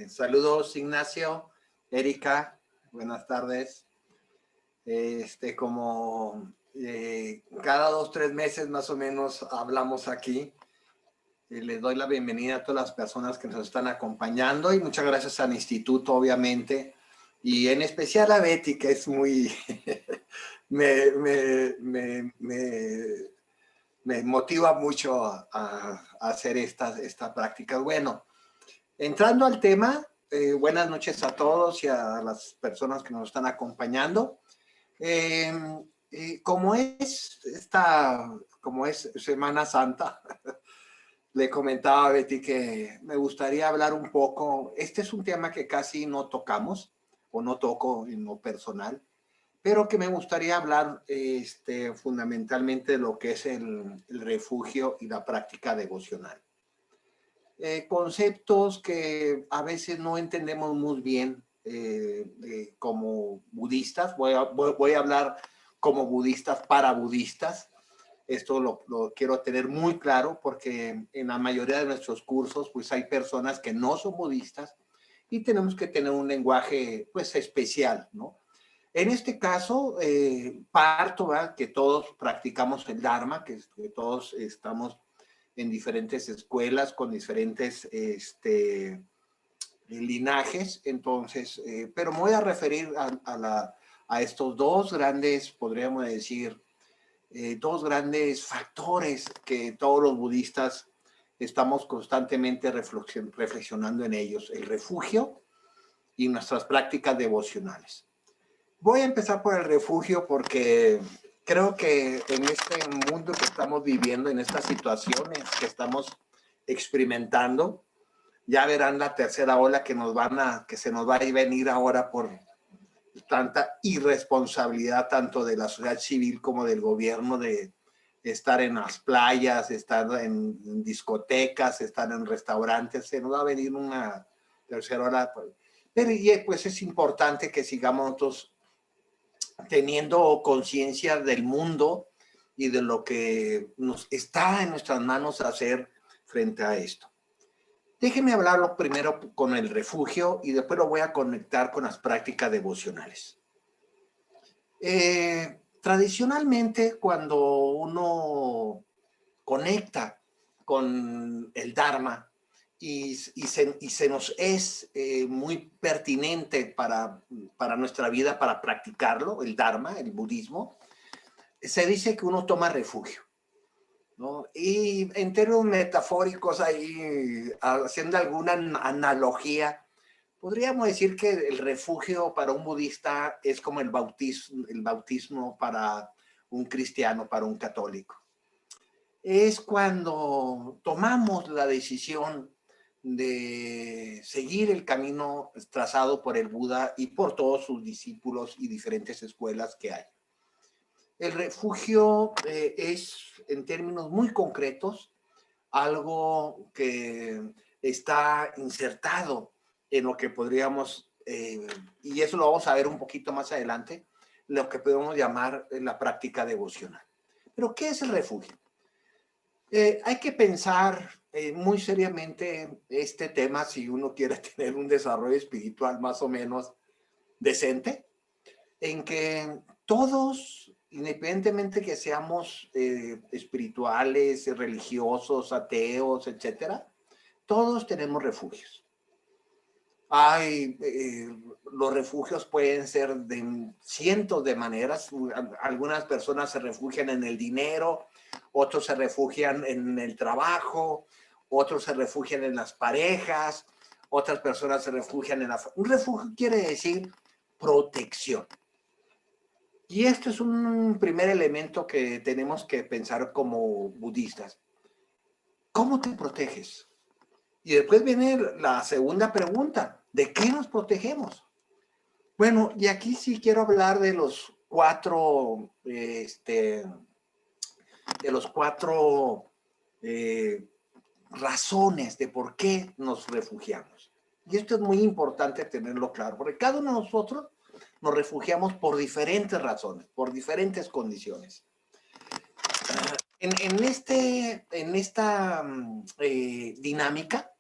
Saludos, Ignacio, Erika, buenas tardes. Cada 2 o 3 meses más o menos hablamos aquí. Les doy la bienvenida a todas las personas que nos están acompañando y muchas gracias al instituto, obviamente, y en especial a Betty, que es muy... me motiva mucho a hacer estas prácticas. Bueno, entrando al tema, buenas noches a todos y a las personas que nos están acompañando. Como es Semana Santa, le comentaba a Betty que me gustaría hablar un poco. Este es un tema que casi no tocamos o no toco en lo personal, pero que me gustaría hablar fundamentalmente de lo que es el refugio y la práctica devocional. Conceptos que a veces no entendemos muy bien como budistas. Voy a hablar como budistas para budistas. Esto lo quiero tener muy claro porque en la mayoría de nuestros cursos pues hay personas que no son budistas y tenemos que tener un lenguaje pues especial, ¿no? En este caso, parto, ¿verdad?, que todos practicamos el Dharma, que todos estamos en diferentes escuelas con diferentes linajes. Entonces, pero me voy a referir a estos dos grandes, podríamos decir, dos grandes factores que todos los budistas estamos constantemente reflexionando en ellos: el refugio y nuestras prácticas devocionales. Voy a empezar por el refugio porque creo que en este mundo que estamos viviendo, en estas situaciones que estamos experimentando, ya verán la tercera ola que se nos va a venir ahora por tanta irresponsabilidad tanto de la sociedad civil como del gobierno, de estar en las playas, estar en discotecas, estar en restaurantes. Se nos va a venir una tercera ola. Pero pues es importante que sigamos nosotros teniendo conciencia del mundo y de lo que nos está en nuestras manos hacer frente a esto. Déjenme hablarlo primero con el refugio y después lo voy a conectar con las prácticas devocionales. Tradicionalmente, cuando uno conecta con el Dharma y se nos es muy pertinente para nuestra vida, para practicarlo, el Dharma, el budismo, se dice que uno toma refugio, ¿no? Y en términos metafóricos, ahí, haciendo alguna analogía, podríamos decir que el refugio para un budista es como el bautismo para un cristiano, para un católico. Es cuando tomamos la decisión de seguir el camino trazado por el Buda y por todos sus discípulos y diferentes escuelas que hay. El refugio es, en términos muy concretos, algo que está insertado en lo que podríamos, y eso lo vamos a ver un poquito más adelante, lo que podemos llamar la práctica devocional. Pero, ¿qué es el refugio? Hay que pensar muy seriamente este tema si uno quiere tener un desarrollo espiritual más o menos decente, en que todos, independientemente que seamos espirituales, religiosos, ateos, etcétera, todos tenemos refugios. Los refugios pueden ser de cientos de maneras. Algunas personas se refugian en el dinero, otros se refugian en el trabajo, otros se refugian en las parejas, otras personas se refugian en la... Un refugio quiere decir protección. Y esto es un primer elemento que tenemos que pensar como budistas. ¿Cómo te proteges? Y después viene la segunda pregunta: ¿de qué nos protegemos? Bueno, y aquí sí quiero hablar de los cuatro, razones de por qué nos refugiamos. Y esto es muy importante tenerlo claro, porque cada uno de nosotros nos refugiamos por diferentes razones, por diferentes condiciones. En esta dinámica,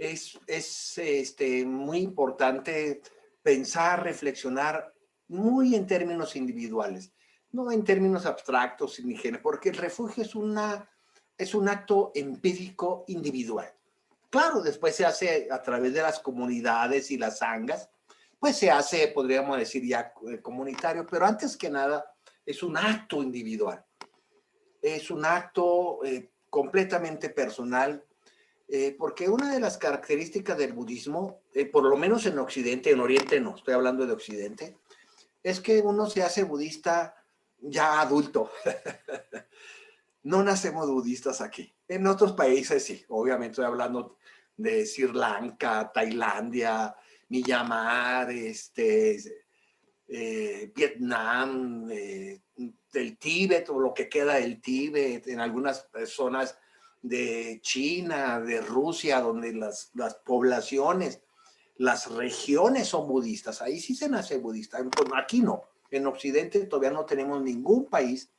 es muy importante pensar, reflexionar muy en términos individuales, no en términos abstractos ni género, porque el refugio es un acto empírico individual. Claro, después se hace a través de las comunidades y las sangas, pues se hace, podríamos decir, ya comunitario, pero antes que nada es un acto individual, es un acto completamente personal, porque una de las características del budismo, por lo menos en Occidente, en Oriente no, estoy hablando de Occidente, es que uno se hace budista ya adulto. No nacemos budistas aquí. En otros países sí, obviamente estoy hablando de Sri Lanka, Tailandia, Myanmar, Vietnam, del Tíbet o lo que queda del Tíbet, en algunas zonas de China, de Rusia, donde las poblaciones, las regiones son budistas. Ahí sí se nace budista. Aquí no. En Occidente todavía no tenemos ningún país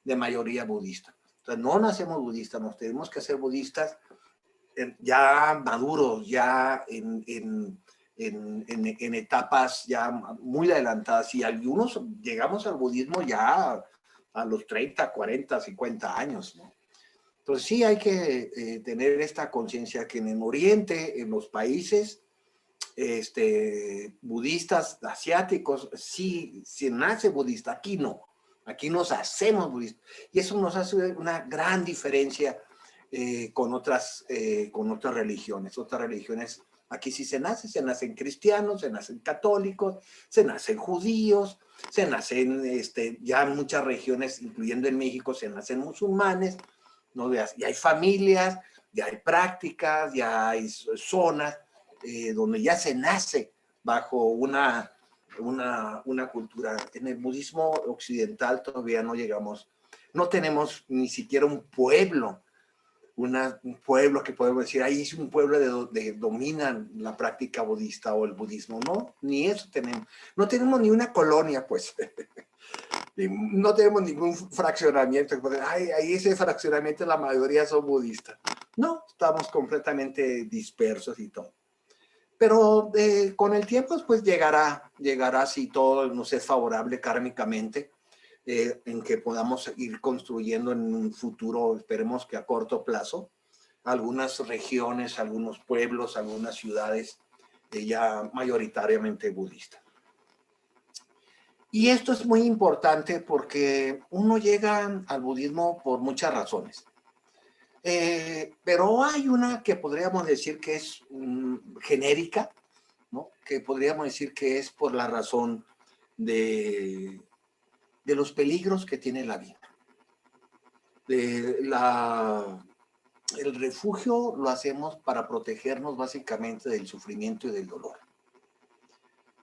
de mayoría budista. Entonces no nacemos budistas, nos tenemos que hacer budistas ya maduros, ya en etapas ya muy adelantadas, y algunos llegamos al budismo ya a los 30, 40, 50 años, ¿no? Entonces sí hay que tener esta conciencia que en Oriente, en los países budistas asiáticos, sí se nace budista, aquí no. Aquí nos hacemos budistas. Y eso nos hace una gran diferencia con otras religiones. Otras religiones, aquí sí se nacen cristianos, se nacen católicos, se nacen judíos, se nacen, ya en muchas regiones, incluyendo en México, se nacen musulmanes, ¿no? Ya hay familias, ya hay prácticas, ya hay zonas donde ya se nace bajo una cultura. En el budismo occidental todavía no llegamos, no tenemos ni siquiera un pueblo, un pueblo que podemos decir, ahí es un pueblo de dominan la práctica budista o el budismo. No, ni eso tenemos. No tenemos ni una colonia, pues. Y no tenemos ningún fraccionamiento. Ahí ese fraccionamiento la mayoría son budistas. No, estamos completamente dispersos y todo. Pero con el tiempo, pues llegará si todo nos es favorable kármicamente, en que podamos ir construyendo en un futuro, esperemos que a corto plazo, algunas regiones, algunos pueblos, algunas ciudades ya mayoritariamente budistas. Y esto es muy importante porque uno llega al budismo por muchas razones. Pero hay una que podríamos decir que es genérica, ¿no? Que podríamos decir que es por la razón de, de los peligros que tiene la vida. El refugio lo hacemos para protegernos básicamente del sufrimiento y del dolor.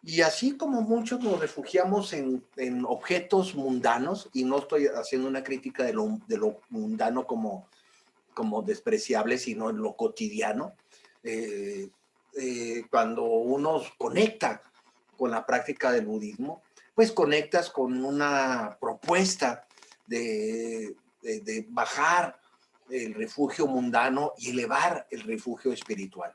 Y así como muchos nos refugiamos en objetos mundanos, y no estoy haciendo una crítica de lo mundano como despreciable, sino en lo cotidiano, cuando uno conecta con la práctica del budismo, pues conectas con una propuesta de bajar el refugio mundano y elevar el refugio espiritual.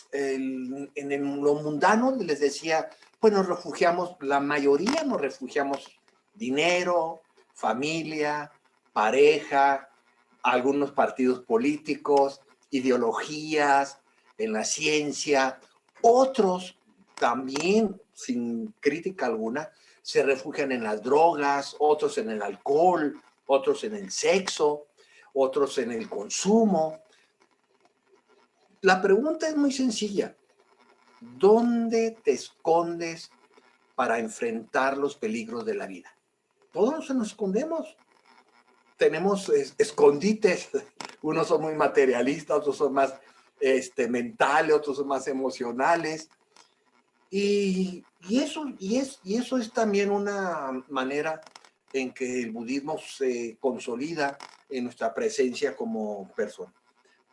Lo mundano, les decía, pues nos refugiamos, la mayoría nos refugiamos dinero, familia, pareja, algunos partidos políticos, ideologías, en la ciencia. Otros también, sin crítica alguna, se refugian en las drogas, otros en el alcohol, otros en el sexo, otros en el consumo. La pregunta es muy sencilla. ¿Dónde te escondes para enfrentar los peligros de la vida? Todos nos escondemos. Tenemos escondites. Unos son muy materialistas, otros son más mentales, otros son más emocionales. Y eso es también una manera en que el budismo se consolida en nuestra presencia como persona.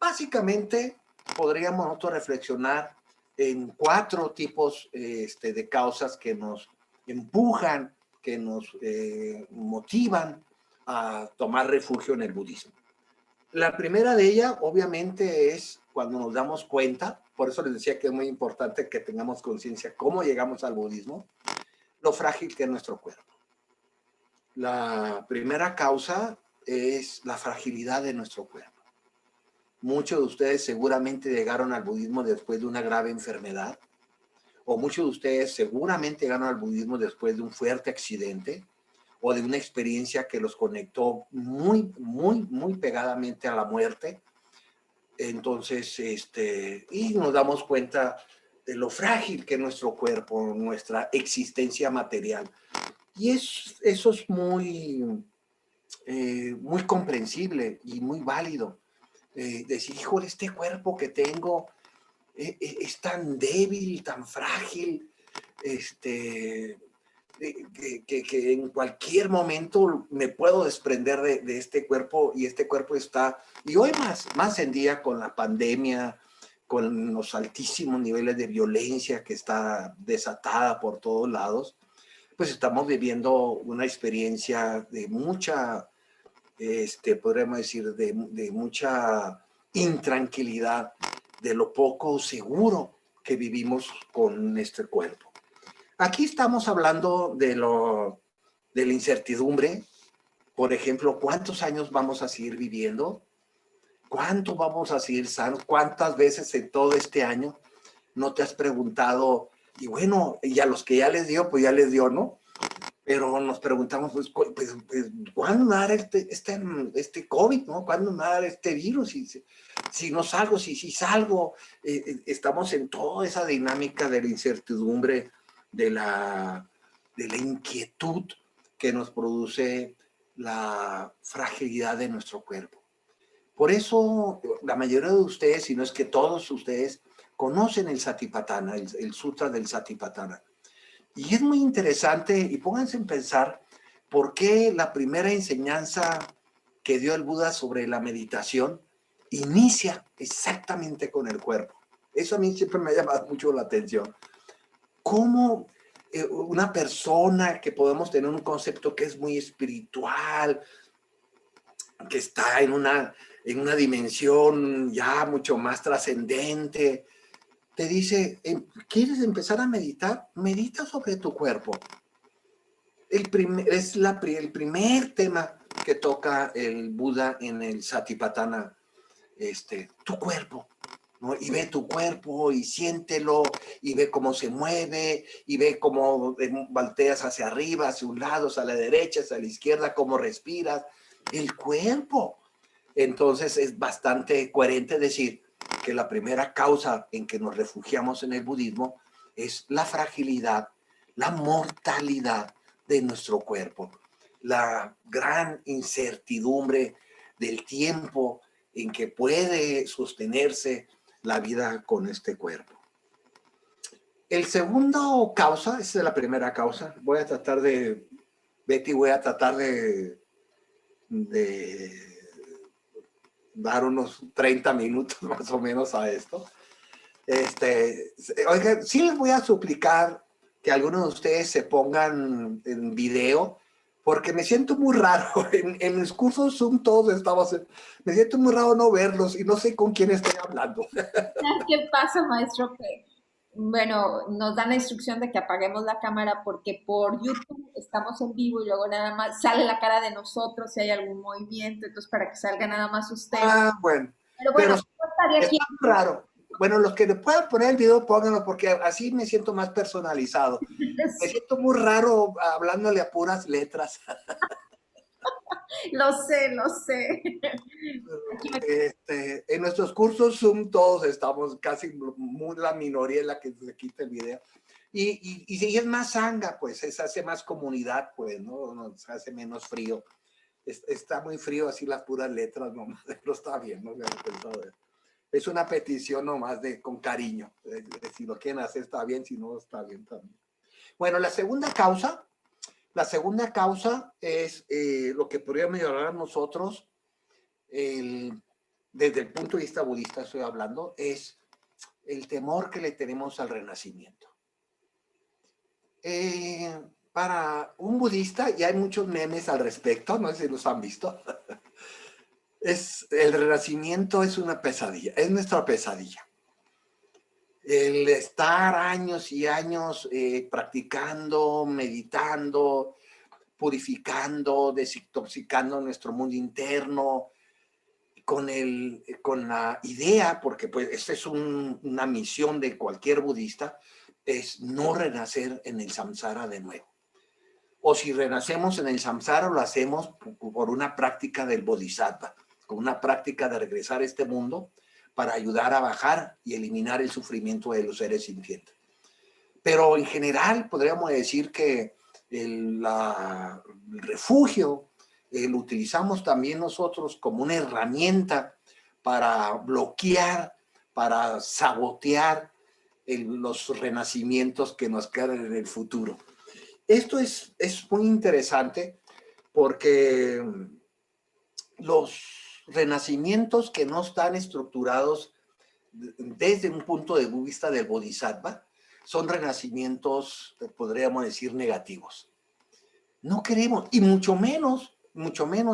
Básicamente, podríamos nosotros reflexionar en 4 tipos de causas que nos empujan, que nos motivan a tomar refugio en el budismo. La primera de ellas, obviamente, es cuando nos damos cuenta, por eso les decía que es muy importante que tengamos conciencia cómo llegamos al budismo, lo frágil que es nuestro cuerpo. La primera causa es la fragilidad de nuestro cuerpo. Muchos de ustedes seguramente llegaron al budismo después de una grave enfermedad, o muchos de ustedes seguramente llegaron al budismo después de un fuerte accidente, o de una experiencia que los conectó muy pegadamente a la muerte. Entonces, y nos damos cuenta de lo frágil que es nuestro cuerpo, nuestra existencia material. Y eso es muy comprensible y muy válido. Decir, híjole, este cuerpo que tengo es tan débil, tan frágil, que en cualquier momento me puedo desprender de este cuerpo, y este cuerpo está, y hoy más en día con la pandemia, con los altísimos niveles de violencia que está desatada por todos lados, pues estamos viviendo una experiencia de mucha, podríamos decir, de mucha intranquilidad, de lo poco seguro que vivimos con este cuerpo. Aquí estamos hablando de la incertidumbre. Por ejemplo, ¿cuántos años vamos a seguir viviendo? ¿Cuánto vamos a seguir sanos? ¿Cuántas veces en todo este año no te has preguntado? Y bueno, y a los que ya les dio, pues ya les dio, ¿no? Pero nos preguntamos, pues ¿cuándo me va a dar este COVID, ¿no? ¿Cuándo me va a dar este virus? Si no salgo, si salgo, estamos en toda esa dinámica de la incertidumbre, de la inquietud que nos produce la fragilidad de nuestro cuerpo. Por eso la mayoría de ustedes, si no es que todos ustedes, conocen el Satipatthana, el Sutra del Satipatthana. Y es muy interesante, y pónganse en pensar por qué la primera enseñanza que dio el Buda sobre la meditación inicia exactamente con el cuerpo. Eso a mí siempre me ha llamado mucho la atención. Cómo una persona que podemos tener un concepto que es muy espiritual, que está en una dimensión ya mucho más trascendente, te dice, ¿quieres empezar a meditar? Medita sobre tu cuerpo. El primer tema que toca el Buda en el Satipatthana, tu cuerpo, ¿no? Y ve tu cuerpo y siéntelo, y ve cómo se mueve, y ve cómo volteas hacia arriba, hacia un lado, hacia la derecha, hacia la izquierda, cómo respiras. El cuerpo. Entonces es bastante coherente decir que la primera causa en que nos refugiamos en el budismo es la fragilidad, la mortalidad de nuestro cuerpo, la gran incertidumbre del tiempo en que puede sostenerse la vida con este cuerpo. El segundo causa, esa es la primera causa, voy a tratar de dar unos 30 minutos más o menos a esto. Oiga, sí les voy a suplicar que algunos de ustedes se pongan en video, porque me siento muy raro. En mis cursos Zoom todos me siento muy raro no verlos y no sé con quién estoy hablando. ¿Qué pasa, maestro? Que, bueno, nos dan la instrucción de que apaguemos la cámara porque por YouTube estamos en vivo y luego nada más sale la cara de nosotros si hay algún movimiento, entonces para que salga nada más usted. Bueno, Pero pero bueno, yo estaría aquí. está muy raro. Bueno, los que le puedan poner el video, pónganlo, porque así me siento más personalizado. Me siento muy raro hablándole a puras letras. Lo sé, lo sé. Aquí me... En nuestros cursos Zoom todos estamos, casi muy la minoría es la que se quita el video. Y si es más sanga, pues se hace más comunidad, pues, ¿no? Se hace menos frío. Está muy frío así las puras letras, nomás, pero está bien, ¿no? Es una petición nomás con cariño. Si lo quieren hacer está bien, si no está bien también. Bueno, la segunda causa es lo que podríamos llamar nosotros, desde el punto de vista budista estoy hablando, es el temor que le tenemos al renacimiento. Para un budista, y hay muchos memes al respecto, no sé si los han visto, El renacimiento es una pesadilla, es nuestra pesadilla. El estar años y años practicando, meditando, purificando, desintoxicando nuestro mundo interno, con la idea, porque pues esta es una misión de cualquier budista, es no renacer en el samsara de nuevo. O si renacemos en el samsara, lo hacemos por una práctica del bodhisattva, con una práctica de regresar a este mundo para ayudar a bajar y eliminar el sufrimiento de los seres sintientes. Pero en general podríamos decir que el refugio lo utilizamos también nosotros como una herramienta para bloquear, para sabotear los renacimientos que nos quedan en el futuro. Esto es muy interesante porque los renacimientos que no están estructurados desde un punto de vista del bodhisattva son renacimientos, podríamos decir, negativos. No queremos, y mucho menos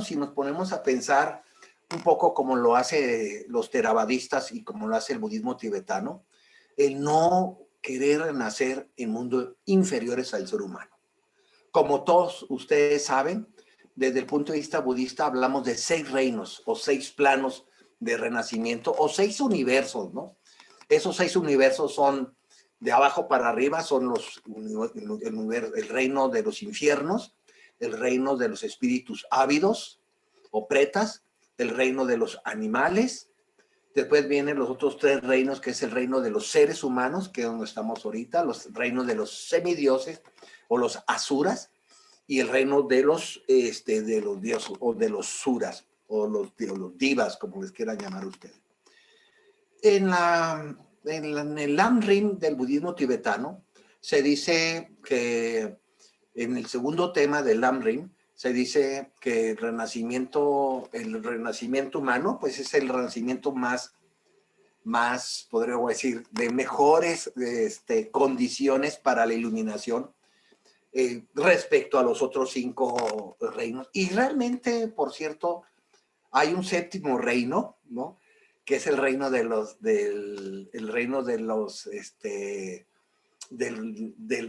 si nos ponemos a pensar un poco como lo hace los theravadistas y como lo hace el budismo tibetano, el no querer renacer en mundos inferiores al ser humano. Como todos ustedes saben, desde el punto de vista budista hablamos de 6 reinos o 6 planos de renacimiento o 6 universos, ¿no? Esos 6 universos son de abajo para arriba, son el reino de los infiernos, el reino de los espíritus ávidos o pretas, el reino de los animales. Después vienen los otros 3 reinos, que es el reino de los seres humanos, que es donde estamos ahorita, los reinos de los semidioses o los asuras, y el reino de los dioses o de los suras o los divas, como les quieran llamar ustedes. En el Lamrim del budismo tibetano se dice que en el segundo tema del Lamrim se dice que el renacimiento humano, pues es el renacimiento más podríamos decir, de mejores condiciones para la iluminación respecto a los otros 5 reinos. Y realmente, por cierto, hay un 7º reino, ¿no? Que es el reino de los,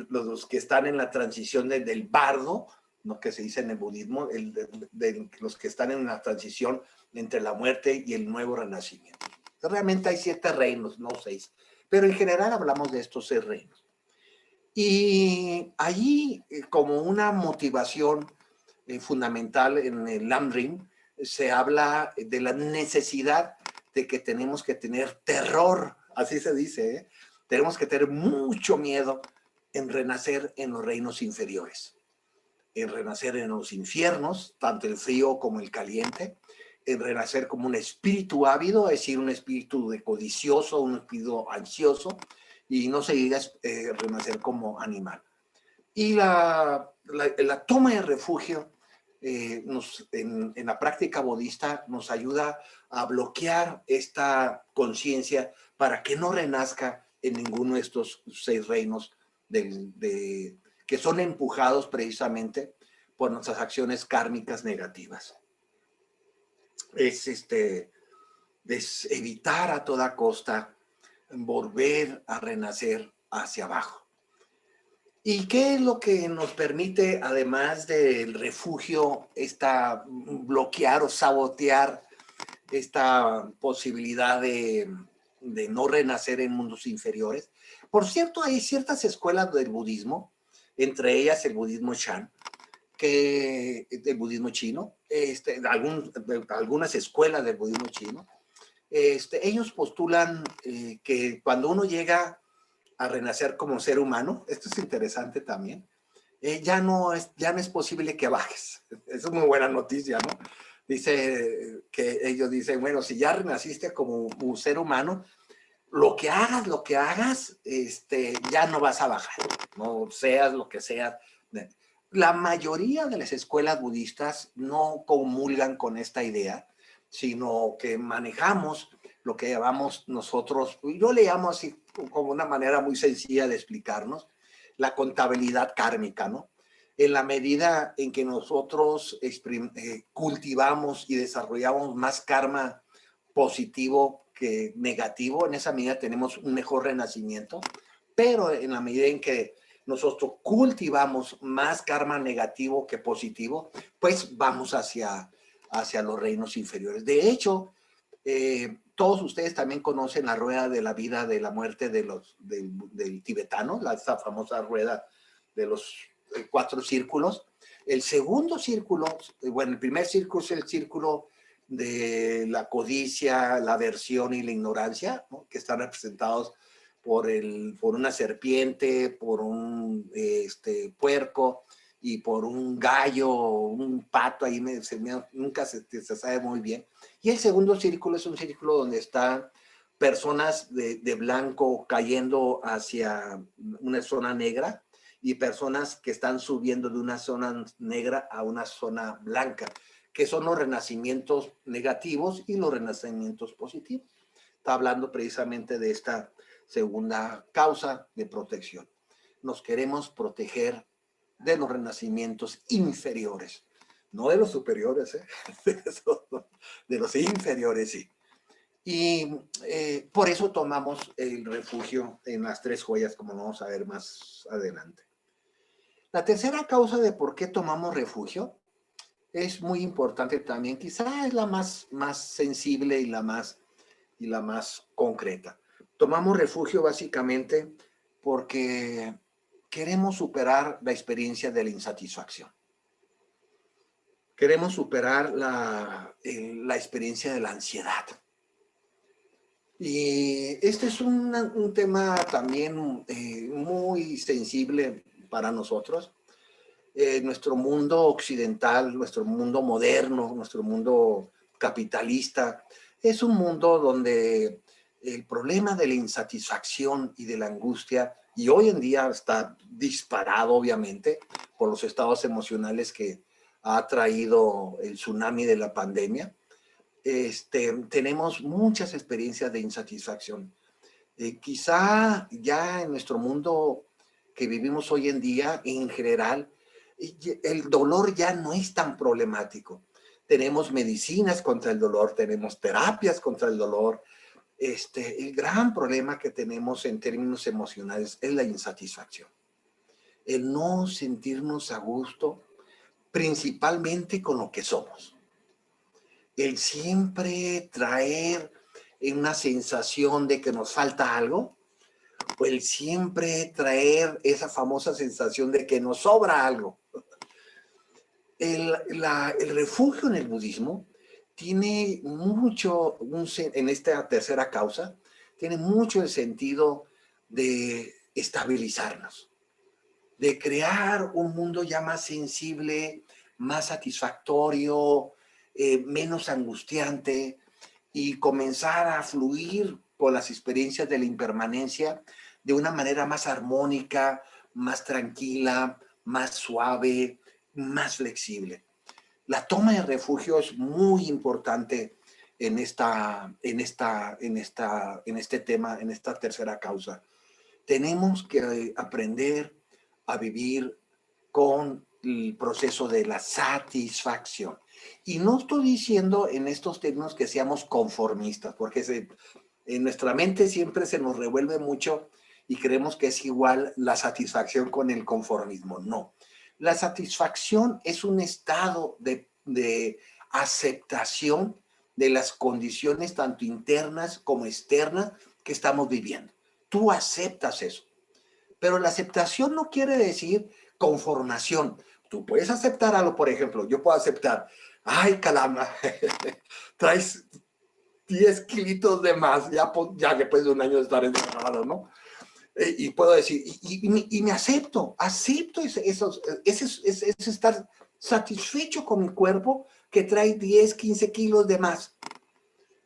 los que están en la transición del bardo, ¿no? Que se dice en el budismo, los que están en la transición entre la muerte y el nuevo renacimiento. Realmente hay 7 reinos, no 6, pero en general hablamos de estos 6 reinos. Y allí, como una motivación fundamental en el Lamrim, se habla de la necesidad de que tenemos que tener terror, así se dice, ¿eh? Tenemos que tener mucho miedo en renacer en los reinos inferiores, en renacer en los infiernos, tanto el frío como el caliente, en renacer como un espíritu ávido, es decir, un espíritu de codicioso, un espíritu ansioso, y no se diga renacer como animal. Y la toma de refugio en la práctica budista nos ayuda a bloquear esta conciencia para que no renazca en ninguno de estos 6 reinos que son empujados precisamente por nuestras acciones kármicas negativas. Es evitar a toda costa volver a renacer hacia abajo. ¿Y qué es lo que nos permite, además del refugio, bloquear o sabotear esta posibilidad de no renacer en mundos inferiores? Por cierto, hay ciertas escuelas del budismo, entre ellas el budismo Shan, el budismo chino, algunas escuelas del budismo chino, ellos postulan que cuando uno llega a renacer como ser humano, esto es interesante también, ya no es posible que bajes. Eso es muy buena noticia, ¿no? Dice que ellos dicen, bueno, si ya renaciste como un ser humano, lo que hagas, ya no vas a bajar, no seas lo que seas. La mayoría de las escuelas budistas no comulgan con esta idea, sino que manejamos lo que llamamos nosotros, yo le llamo así como una manera muy sencilla de explicarnos, la contabilidad kármica, ¿no? en la medida en que nosotros cultivamos y desarrollamos más karma positivo que negativo, en esa medida tenemos un mejor renacimiento, pero en la medida en que nosotros cultivamos más karma negativo que positivo, pues vamos hacia los reinos inferiores. De hecho, todos ustedes también conocen la rueda de la vida, de la muerte del tibetano, esa famosa rueda de los 4 círculos. El segundo círculo, bueno, el primer círculo es el círculo de la codicia, la aversión y la ignorancia, ¿no? Que están representados por una serpiente, por un puerco y por un gallo, un pato, ahí nunca se sabe muy bien. Y el segundo círculo es un círculo donde están personas de blanco cayendo hacia una zona negra y personas que están subiendo de una zona negra a una zona blanca, que son los renacimientos negativos y los renacimientos positivos. Está hablando precisamente de esta segunda causa de protección. Nos queremos proteger de los renacimientos inferiores, no de los superiores, de los inferiores, sí. Y por eso tomamos el refugio en las 3 joyas, como vamos a ver más adelante. La tercera causa de por qué tomamos refugio es muy importante también, quizá es la más sensible y la más concreta. Tomamos refugio básicamente porque queremos superar la experiencia de la insatisfacción. Queremos superar la experiencia de la ansiedad. Y este es un tema también muy sensible para nosotros. Nuestro mundo occidental, nuestro mundo moderno, nuestro mundo capitalista, es un mundo donde el problema de la insatisfacción y de la angustia, y hoy en día está disparado obviamente por los estados emocionales que ha traído el tsunami de la pandemia, tenemos muchas experiencias de insatisfacción. Quizá ya en nuestro mundo que vivimos hoy en día, en general, el dolor ya no es tan problemático. Tenemos medicinas contra el dolor, tenemos terapias contra el dolor. El gran problema que tenemos en términos emocionales es la insatisfacción. El no sentirnos a gusto, principalmente con lo que somos. El siempre traer una sensación de que nos falta algo, o el siempre traer esa famosa sensación de que nos sobra algo. El refugio en el budismo tiene mucho, en esta tercera causa, tiene mucho el sentido de estabilizarnos, de crear un mundo ya más sensible, más satisfactorio, menos angustiante, y comenzar a fluir con las experiencias de la impermanencia de una manera más armónica, más tranquila, más suave, más flexible. La toma de refugio es muy importante en este tema, en esta tercera causa. Tenemos que aprender a vivir con el proceso de la satisfacción. Y no estoy diciendo en estos términos que seamos conformistas, porque en nuestra mente siempre se nos revuelve mucho y creemos que es igual la satisfacción con el conformismo. No. La satisfacción es un estado de aceptación de las condiciones tanto internas como externas que estamos viviendo. Tú aceptas eso. Pero la aceptación no quiere decir conformación. Tú puedes aceptar algo, por ejemplo, yo puedo aceptar, ay, caramba, traes 10 kilitos de más, ya después de un año de estar encerrado, ¿no? Y puedo decir, y me acepto ese estar satisfecho con mi cuerpo que trae 10, 15 kilos de más.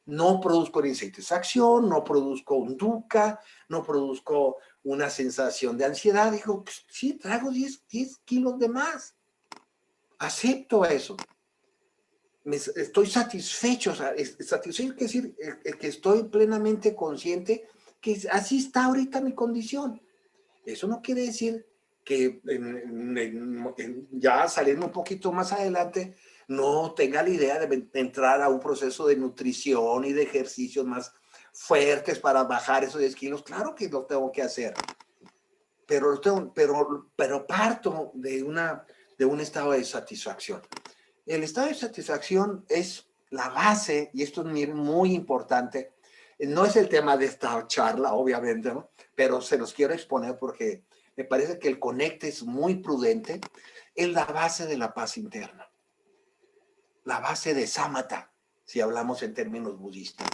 No produzco insatisfacción, no produzco un dukkha, no produzco una sensación de ansiedad. Digo, pues, sí, traigo 10 kilos de más. Acepto eso. Estoy satisfecho. O sea, satisfecho quiere decir que estoy plenamente consciente que así está ahorita mi condición. Eso no quiere decir que ya saliendo un poquito más adelante, no tenga la idea de entrar a un proceso de nutrición y de ejercicios más fuertes para bajar esos 10 kilos. Claro que lo tengo que hacer, pero parto de un estado de satisfacción. El estado de satisfacción es la base, y esto es muy importante. No es el tema de esta charla, obviamente, ¿no? Pero se los quiero exponer porque me parece que el conecte es muy prudente. Es la base de la paz interna, la base de samatha, si hablamos en términos budistas.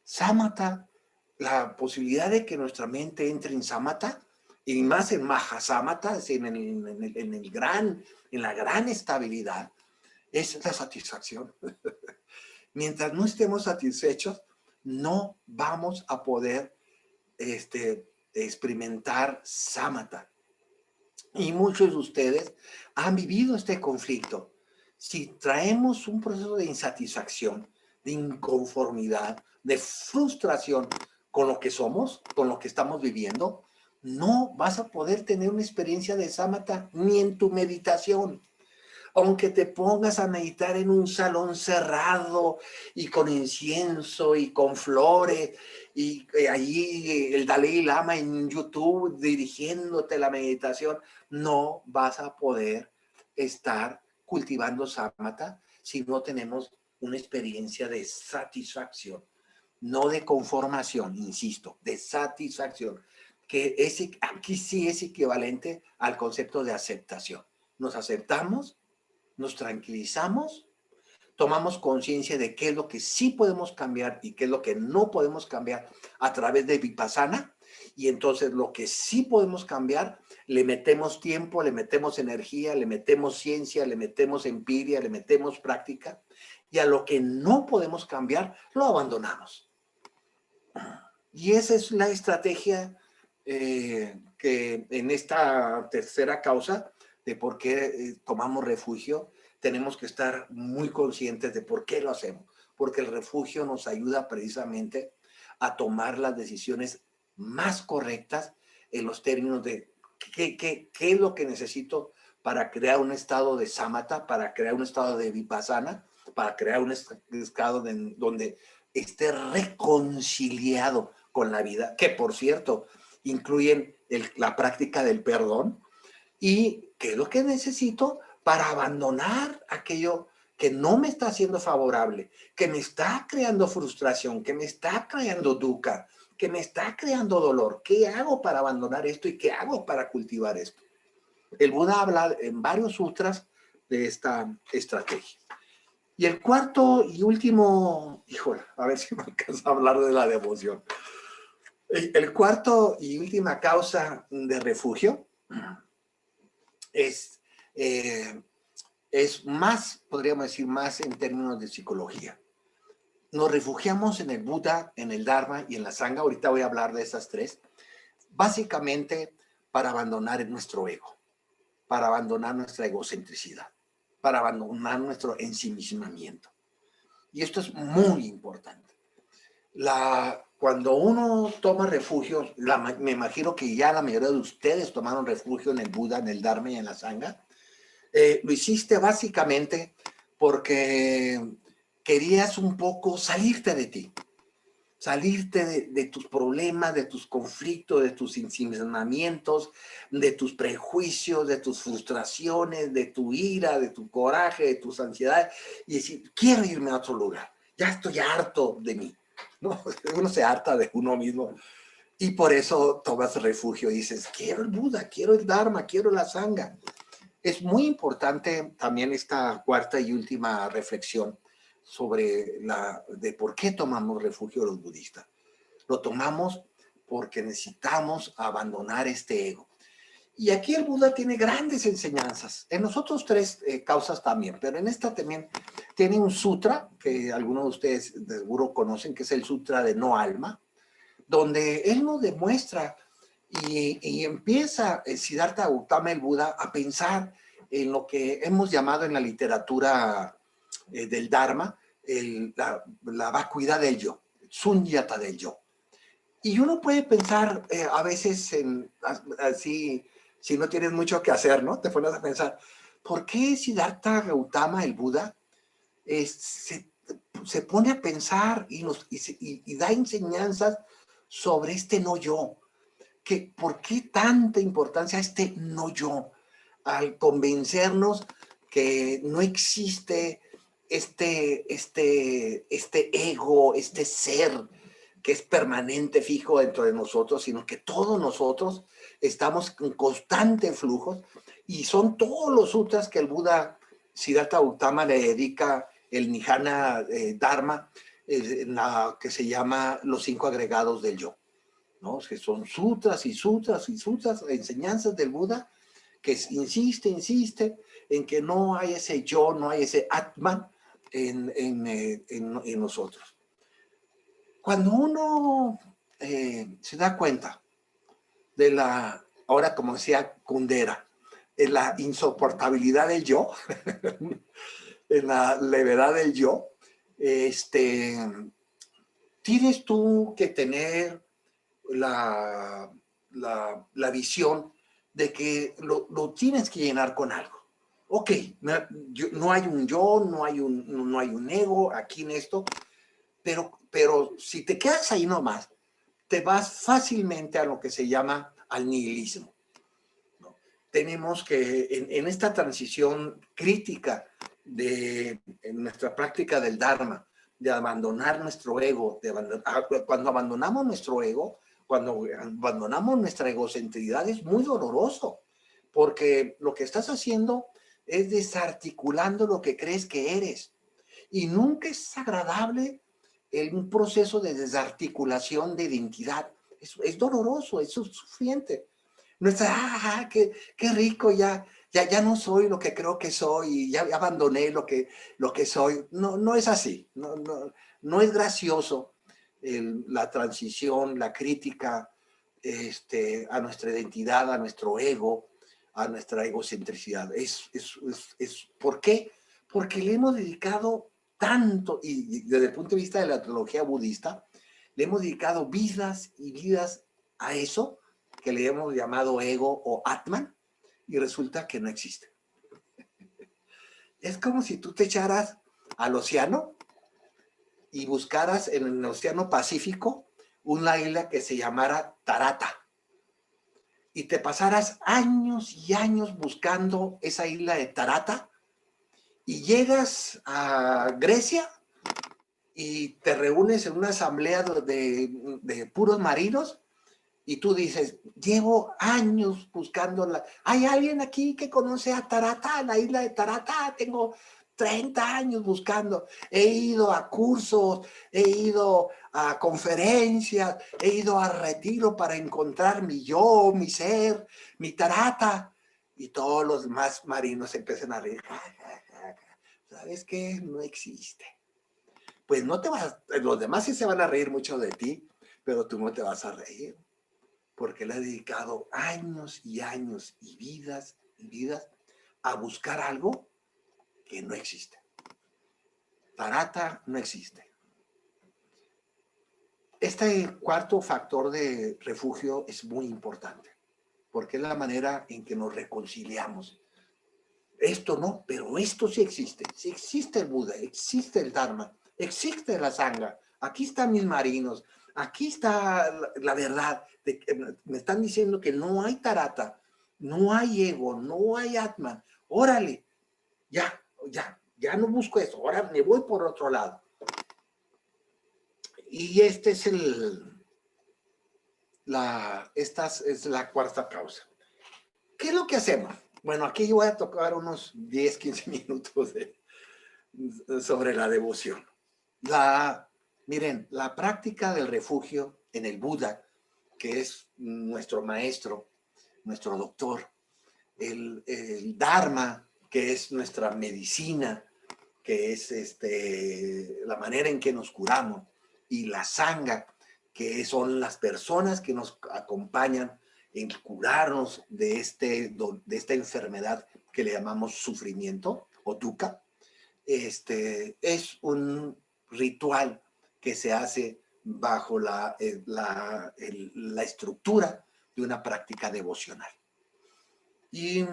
Samatha, la posibilidad de que nuestra mente entre en samatha, y más en mahasamatha, en la gran estabilidad, es la satisfacción. Mientras no estemos satisfechos, no vamos a poder experimentar samatha. Y muchos de ustedes han vivido este conflicto. Si traemos un proceso de insatisfacción, de inconformidad, de frustración con lo que somos, con lo que estamos viviendo, no vas a poder tener una experiencia de samatha ni en tu meditación. Aunque te pongas a meditar en un salón cerrado y con incienso y con flores y allí el Dalai Lama en YouTube dirigiéndote la meditación, no vas a poder estar cultivando samatha si no tenemos una experiencia de satisfacción, no de conformación, insisto, de satisfacción, que aquí sí es equivalente al concepto de aceptación. Nos aceptamos, nos tranquilizamos, tomamos conciencia de qué es lo que sí podemos cambiar y qué es lo que no podemos cambiar a través de Vipassana, y entonces lo que sí podemos cambiar, le metemos tiempo, le metemos energía, le metemos ciencia, le metemos empiria, le metemos práctica, y a lo que no podemos cambiar, lo abandonamos. Y esa es la estrategia que en esta tercera causa de por qué tomamos refugio, tenemos que estar muy conscientes de por qué lo hacemos. Porque el refugio nos ayuda precisamente a tomar las decisiones más correctas en los términos de qué es lo que necesito para crear un estado de samatha, para crear un estado de vipassana, para crear un estado donde esté reconciliado con la vida, que por cierto incluyen la práctica del perdón, y qué es lo que necesito para abandonar aquello que no me está haciendo favorable, que me está creando frustración, que me está creando dukkha, que me está creando dolor. ¿Qué hago para abandonar esto y qué hago para cultivar esto? El Buda habla en varios sutras de esta estrategia. Y el cuarto y último, híjole, a ver si me alcanza a hablar de la devoción. El cuarto y última causa de refugio es, es más, podríamos decir, más en términos de psicología. Nos refugiamos en el Buda, en el Dharma y en la Sangha. Ahorita voy a hablar de esas tres. Básicamente para abandonar nuestro ego, para abandonar nuestra egocentricidad, para abandonar nuestro ensimismamiento. Y esto es muy importante. Cuando uno toma refugio, me imagino que ya la mayoría de ustedes tomaron refugio en el Buda, en el Dharma y en la Sangha. Lo hiciste básicamente porque querías un poco salirte de ti, salirte de tus problemas, de tus conflictos, de tus ensimismamientos, de tus prejuicios, de tus frustraciones, de tu ira, de tu coraje, de tus ansiedades, y decir, quiero irme a otro lugar, ya estoy harto de mí. ¿No? Uno se harta de uno mismo y por eso tomas refugio y dices, quiero el Buda, quiero el Dharma, quiero la Sangha. Es muy importante también esta cuarta y última reflexión sobre de por qué tomamos refugio los budistas. Lo tomamos porque necesitamos abandonar este ego. Y aquí el Buda tiene grandes enseñanzas. En los otros tres causas también, pero en esta también tiene un sutra que algunos de ustedes seguro conocen, que es el Sutra de No Alma, donde él nos demuestra y empieza Siddhartha Gautama, el Buda, a pensar en lo que hemos llamado en la literatura del Dharma la vacuidad del yo, sunyata del yo. Y uno puede pensar a veces así si no tienes mucho que hacer, ¿no? Te pones a pensar, ¿por qué Siddhartha Gautama, el Buda, se pone a pensar y da enseñanzas sobre este no yo? ¿Por qué tanta importancia a este no yo? Al convencernos que no existe este ego, este ser que es permanente, fijo dentro de nosotros, sino que todos nosotros estamos en constante flujo, y son todos los sutras que el Buda Siddhartha Gautama le dedica el Nihana Dharma, que se llama Los 5 agregados del yo, ¿no? Que son sutras y sutras y sutras, enseñanzas del Buda, que insiste en que no hay ese yo, no hay ese Atman en nosotros. Cuando uno se da cuenta de ahora como decía Kundera, de la insoportabilidad del yo, en la levedad del yo, tienes tú que tener la visión de que lo tienes que llenar con algo. Ok, no hay un yo, no hay un ego aquí en esto, pero si te quedas ahí nomás, te vas fácilmente a lo que se llama al nihilismo, ¿no? Tenemos que, en esta transición crítica en nuestra práctica del Dharma, de abandonar nuestro ego, cuando abandonamos nuestro ego, cuando abandonamos nuestra egocentridad, es muy doloroso, porque lo que estás haciendo es desarticulando lo que crees que eres. Y nunca es agradable un proceso de desarticulación de identidad. Es doloroso, es sufriente. No es, qué rico, ya no soy lo que creo que soy, ya abandoné lo que soy. No es así, no es gracioso la transición, la crítica a nuestra identidad, a nuestro ego, a nuestra egocentricidad. ¿Por qué? Porque le hemos dedicado tanto, y desde el punto de vista de la teología budista, le hemos dedicado vidas y vidas a eso que le hemos llamado ego o Atman, y resulta que no existe. Es como si tú te echaras al océano y buscaras en el océano Pacífico una isla que se llamara Tarata, y te pasaras años y años buscando esa isla de Tarata, y llegas a Grecia y te reúnes en una asamblea de puros marinos, y tú dices, llevo años buscándola. ¿Hay alguien aquí que conoce a Tarata, la isla de Tarata? Tengo 30 años buscando. He ido a cursos, he ido a conferencias, he ido a retiro para encontrar mi yo, mi ser, mi Tarata. Y todos los demás marinos empiezan a reír. ¿Sabes qué? No existe. Pues no te vas, los demás sí se van a reír mucho de ti, pero tú no te vas a reír, porque le ha dedicado años y años y vidas a buscar algo que no existe. Tarata no existe. Este cuarto factor de refugio es muy importante, porque es la manera en que nos reconciliamos. Esto no, pero esto sí existe. Sí existe el Buda, existe el Dharma, existe la Sangha. Aquí están mis marinos, aquí está la verdad. Me están diciendo que no hay Tarata, no hay ego, no hay Atman. Órale, ya no busco eso, ahora me voy por otro lado. Y esta es la cuarta causa. ¿Qué es lo que hacemos? Bueno, aquí yo voy a tocar unos 10, 15 minutos sobre la devoción. Miren, la práctica del refugio en el Buda, que es nuestro maestro, nuestro doctor, el Dharma, que es nuestra medicina, que es la manera en que nos curamos, y la Sangha, que son las personas que nos acompañan en curarnos de esta enfermedad que le llamamos sufrimiento o dukkha. Es un ritual que se hace bajo la estructura de una práctica devocional. Y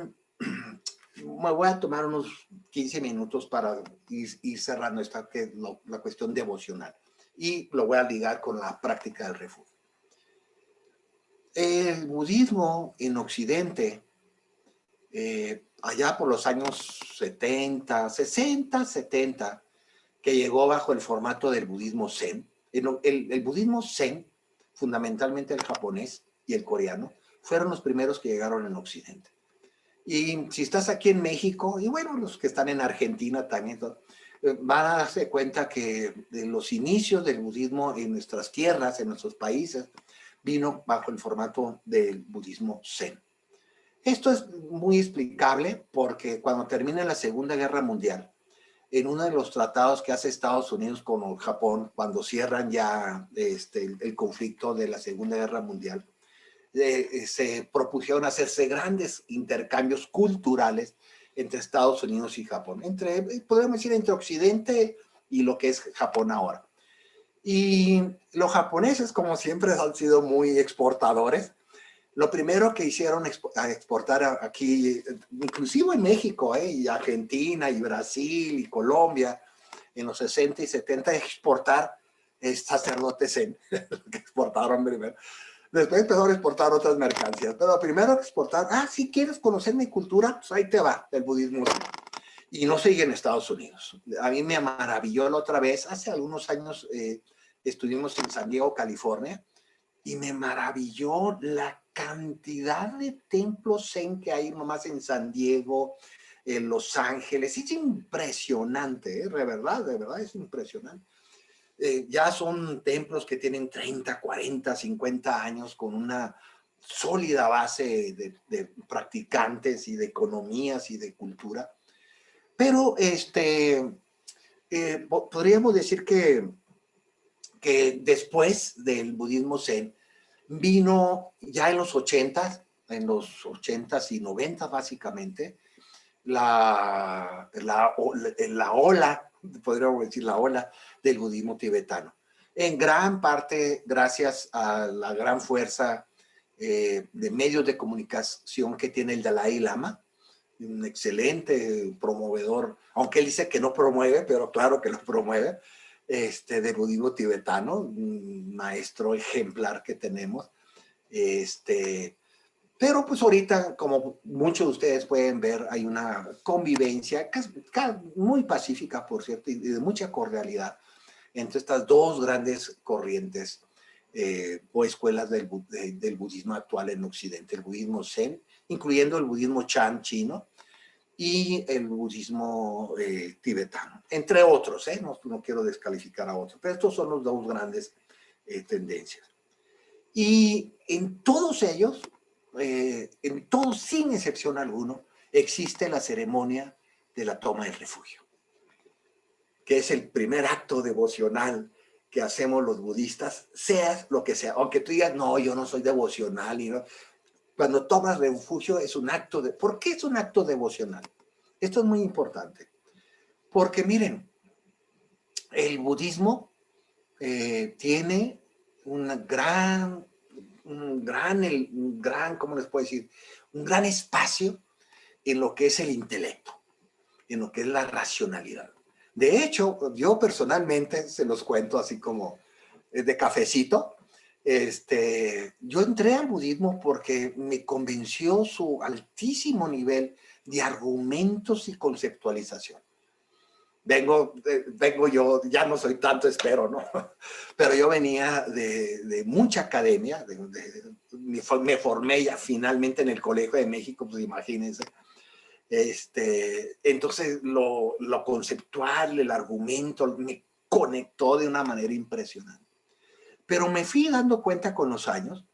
me voy a tomar unos 15 minutos para ir cerrando esta, que es la cuestión devocional. Y lo voy a ligar con la práctica del refugio. El budismo en Occidente, allá por los años 70, 60, 70, que llegó bajo el formato del budismo Zen. El budismo Zen, fundamentalmente el japonés y el coreano, fueron los primeros que llegaron en Occidente. Y si estás aquí en México, y bueno, los que están en Argentina también, van a darse cuenta que de los inicios del budismo en nuestras tierras, en nuestros países, vino bajo el formato del budismo Zen. Esto es muy explicable porque cuando termina la Segunda Guerra Mundial, en uno de los tratados que hace Estados Unidos con Japón, cuando cierran ya el conflicto de la Segunda Guerra Mundial, se propusieron hacerse grandes intercambios culturales entre Estados Unidos y Japón, podemos decir, entre Occidente y lo que es Japón ahora. Y los japoneses, como siempre, han sido muy exportadores. Lo primero que hicieron exportar aquí, inclusive en México, y Argentina, y Brasil, y Colombia, en los 60 y 70, exportar sacerdotes zen, que exportaron primero. Después empezaron a exportar otras mercancías, pero primero exportar, si quieres conocer mi cultura, pues ahí te va, el budismo. Y no sigue en Estados Unidos. A mí me maravilló la otra vez, hace algunos años estuvimos en San Diego, California, y me maravilló la cantidad de templos zen que hay nomás en San Diego, en Los Ángeles. Es impresionante, de verdad es impresionante. Ya son templos que tienen 30, 40, 50 años con una sólida base de practicantes y de economías y de cultura. Pero podríamos decir que después del budismo zen vino ya en los 80s y 90s básicamente, la ola, podríamos decir la ola del budismo tibetano. En gran parte gracias a la gran fuerza de medios de comunicación que tiene el Dalai Lama, un excelente promovedor, aunque él dice que no promueve, pero claro que lo promueve, del budismo tibetano, un maestro ejemplar que tenemos. Pero pues ahorita, como muchos de ustedes pueden ver, hay una convivencia muy pacífica, por cierto, y de mucha cordialidad entre estas dos grandes corrientes o escuelas del budismo actual en Occidente, el budismo Zen, incluyendo el budismo Chan chino y el budismo tibetano, entre otros, no quiero descalificar a otros, pero estos son los dos grandes tendencias. Y en todos ellos, en todos sin excepción alguno, existe la ceremonia de la toma del refugio, que es el primer acto devocional que hacemos los budistas, seas lo que sea, aunque tú digas, no, yo no soy devocional, y no. Cuando tomas refugio es un acto de... ¿Por qué es un acto devocional? Esto es muy importante, porque miren, el budismo tiene un gran, ¿cómo les puedo decir? Un gran espacio en lo que es el intelecto, en lo que es la racionalidad. De hecho, yo personalmente, se los cuento así como de cafecito, yo entré al budismo porque me convenció su altísimo nivel de argumentos y conceptualización. Vengo yo, ya no soy tanto, espero, ¿no? Pero yo venía de mucha academia, me formé ya finalmente en el Colegio de México, pues imagínense. Entonces lo conceptual, el argumento, me conectó de una manera impresionante. Pero me fui dando cuenta con los años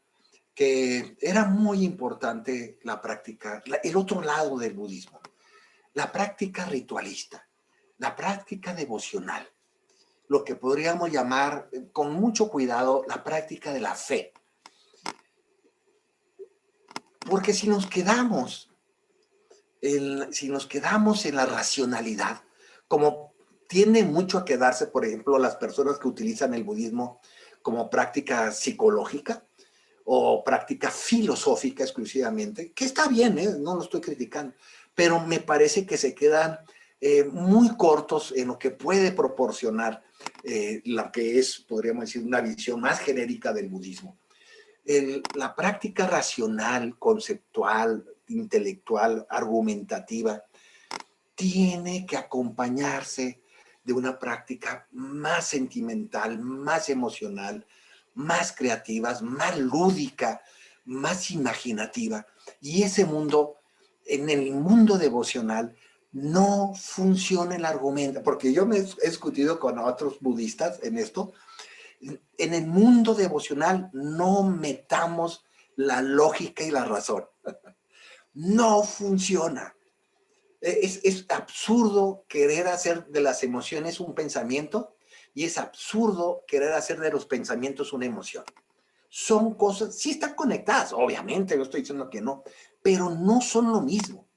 que era muy importante la práctica, el otro lado del budismo, la práctica ritualista, la práctica devocional, lo que podríamos llamar con mucho cuidado la práctica de la fe. Porque si nos quedamos en la racionalidad, como tiende mucho a quedarse, por ejemplo, las personas que utilizan el budismo como práctica psicológica o práctica filosófica exclusivamente, que está bien, no lo estoy criticando, pero me parece que se quedan muy cortos en lo que puede proporcionar la que es, podríamos decir, una visión más genérica del budismo. La práctica racional, conceptual, intelectual, argumentativa, tiene que acompañarse de una práctica más sentimental, más emocional, más creativa, más lúdica, más imaginativa. Y ese mundo, en el mundo devocional, no funciona el argumento, porque yo me he discutido con otros budistas en esto. En el mundo devocional no metamos la lógica y la razón. No funciona. Es absurdo querer hacer de las emociones un pensamiento y es absurdo querer hacer de los pensamientos una emoción. Son cosas, sí están conectadas, obviamente, no estoy diciendo que no, pero no son lo mismo.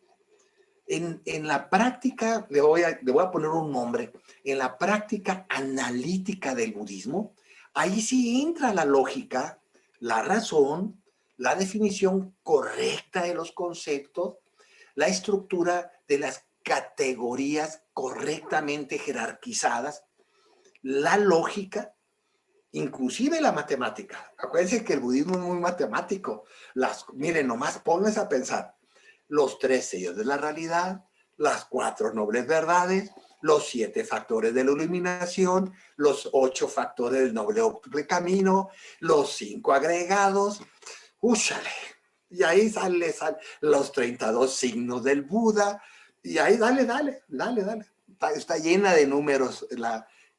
En la práctica, le voy a poner un nombre, en la práctica analítica del budismo, ahí sí entra la lógica, la razón, la definición correcta de los conceptos, la estructura de las categorías correctamente jerarquizadas, la lógica, inclusive la matemática. Acuérdense que el budismo es muy matemático. Miren, nomás pónganse a pensar. Los 3 sellos de la realidad, las 4 nobles verdades, los 7 factores de la iluminación, los 8 factores del noble camino, los 5 agregados. ¡Úchale! Y ahí sale los 32 signos del Buda. Y ahí dale. Está llena de números.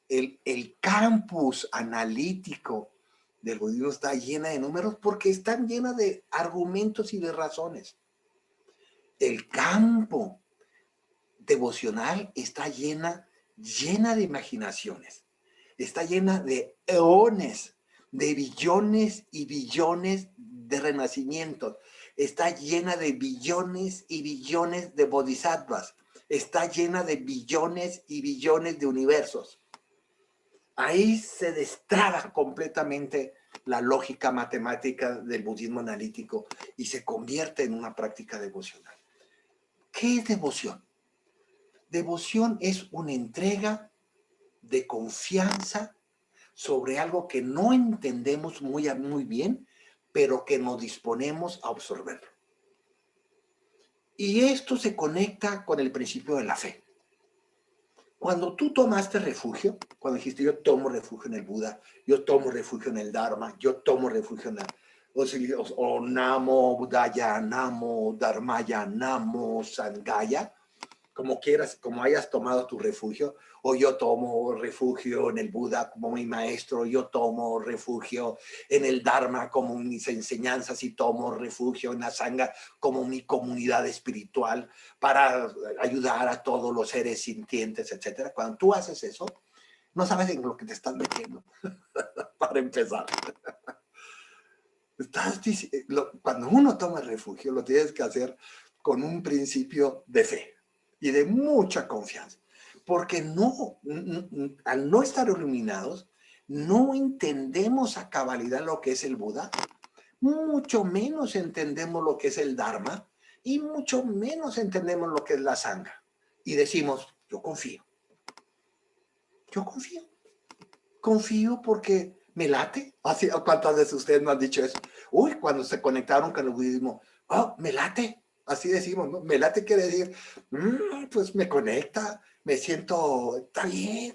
El campus analítico del budismo está llena de números porque están llenas de argumentos y de razones. El campo devocional está llena de imaginaciones. Está llena de eones, de billones y billones de renacimientos. Está llena de billones y billones de bodhisattvas. Está llena de billones y billones de universos. Ahí se destraba completamente la lógica matemática del budismo analítico y se convierte en una práctica devocional. ¿Qué es devoción? Devoción es una entrega de confianza sobre algo que no entendemos muy bien, pero que nos disponemos a absorberlo. Y esto se conecta con el principio de la fe. Cuando tú tomaste refugio, cuando dijiste yo tomo refugio en el Buda, yo tomo refugio en el Dharma, yo tomo refugio en o Namo Buddhaya, Namo Dharmaya, Namo Sangaya, como quieras, como hayas tomado tu refugio, o yo tomo refugio en el Buda como mi maestro, yo tomo refugio en el Dharma como mis enseñanzas y tomo refugio en la Sangha como mi comunidad espiritual para ayudar a todos los seres sintientes, etc. Cuando tú haces eso, no sabes en lo que te estás metiendo, para empezar. Cuando uno toma refugio, lo tienes que hacer con un principio de fe y de mucha confianza, porque al no estar iluminados, no entendemos a cabalidad lo que es el Buda, mucho menos entendemos lo que es el Dharma y mucho menos entendemos lo que es la Sangha. Y decimos, yo confío porque me late. Así, ¿cuántas veces ustedes me han dicho eso? Uy, cuando se conectaron con el budismo, oh, me late. Así decimos, ¿no? Me late quiere decir, pues me conecta, me siento, está bien,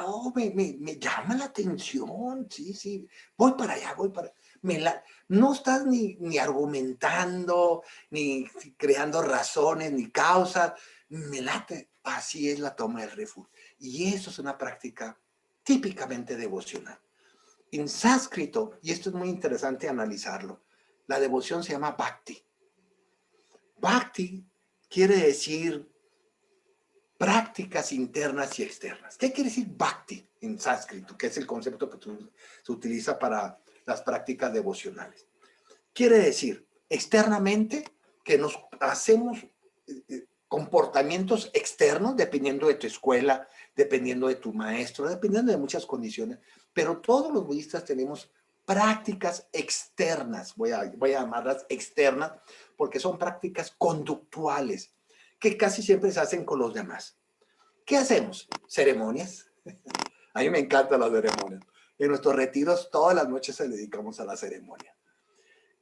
oh, me llama la atención, sí, voy para allá. No estás ni argumentando, ni creando razones, ni causas, me late. Así es la toma del refugio. Y eso es una práctica típicamente devocional. En sánscrito, y esto es muy interesante analizarlo, la devoción se llama bhakti. Bhakti quiere decir prácticas internas y externas. ¿Qué quiere decir bhakti en sánscrito? Que es el concepto que se utiliza para las prácticas devocionales. Quiere decir, externamente, que nos hacemos comportamientos externos, dependiendo de tu escuela, dependiendo de tu maestro, dependiendo de muchas condiciones, pero todos los budistas tenemos prácticas externas, voy a llamarlas externas, porque son prácticas conductuales que casi siempre se hacen con los demás. ¿Qué hacemos? Ceremonias. A mí me encantan las ceremonias. En nuestros retiros todas las noches se dedicamos a la ceremonia.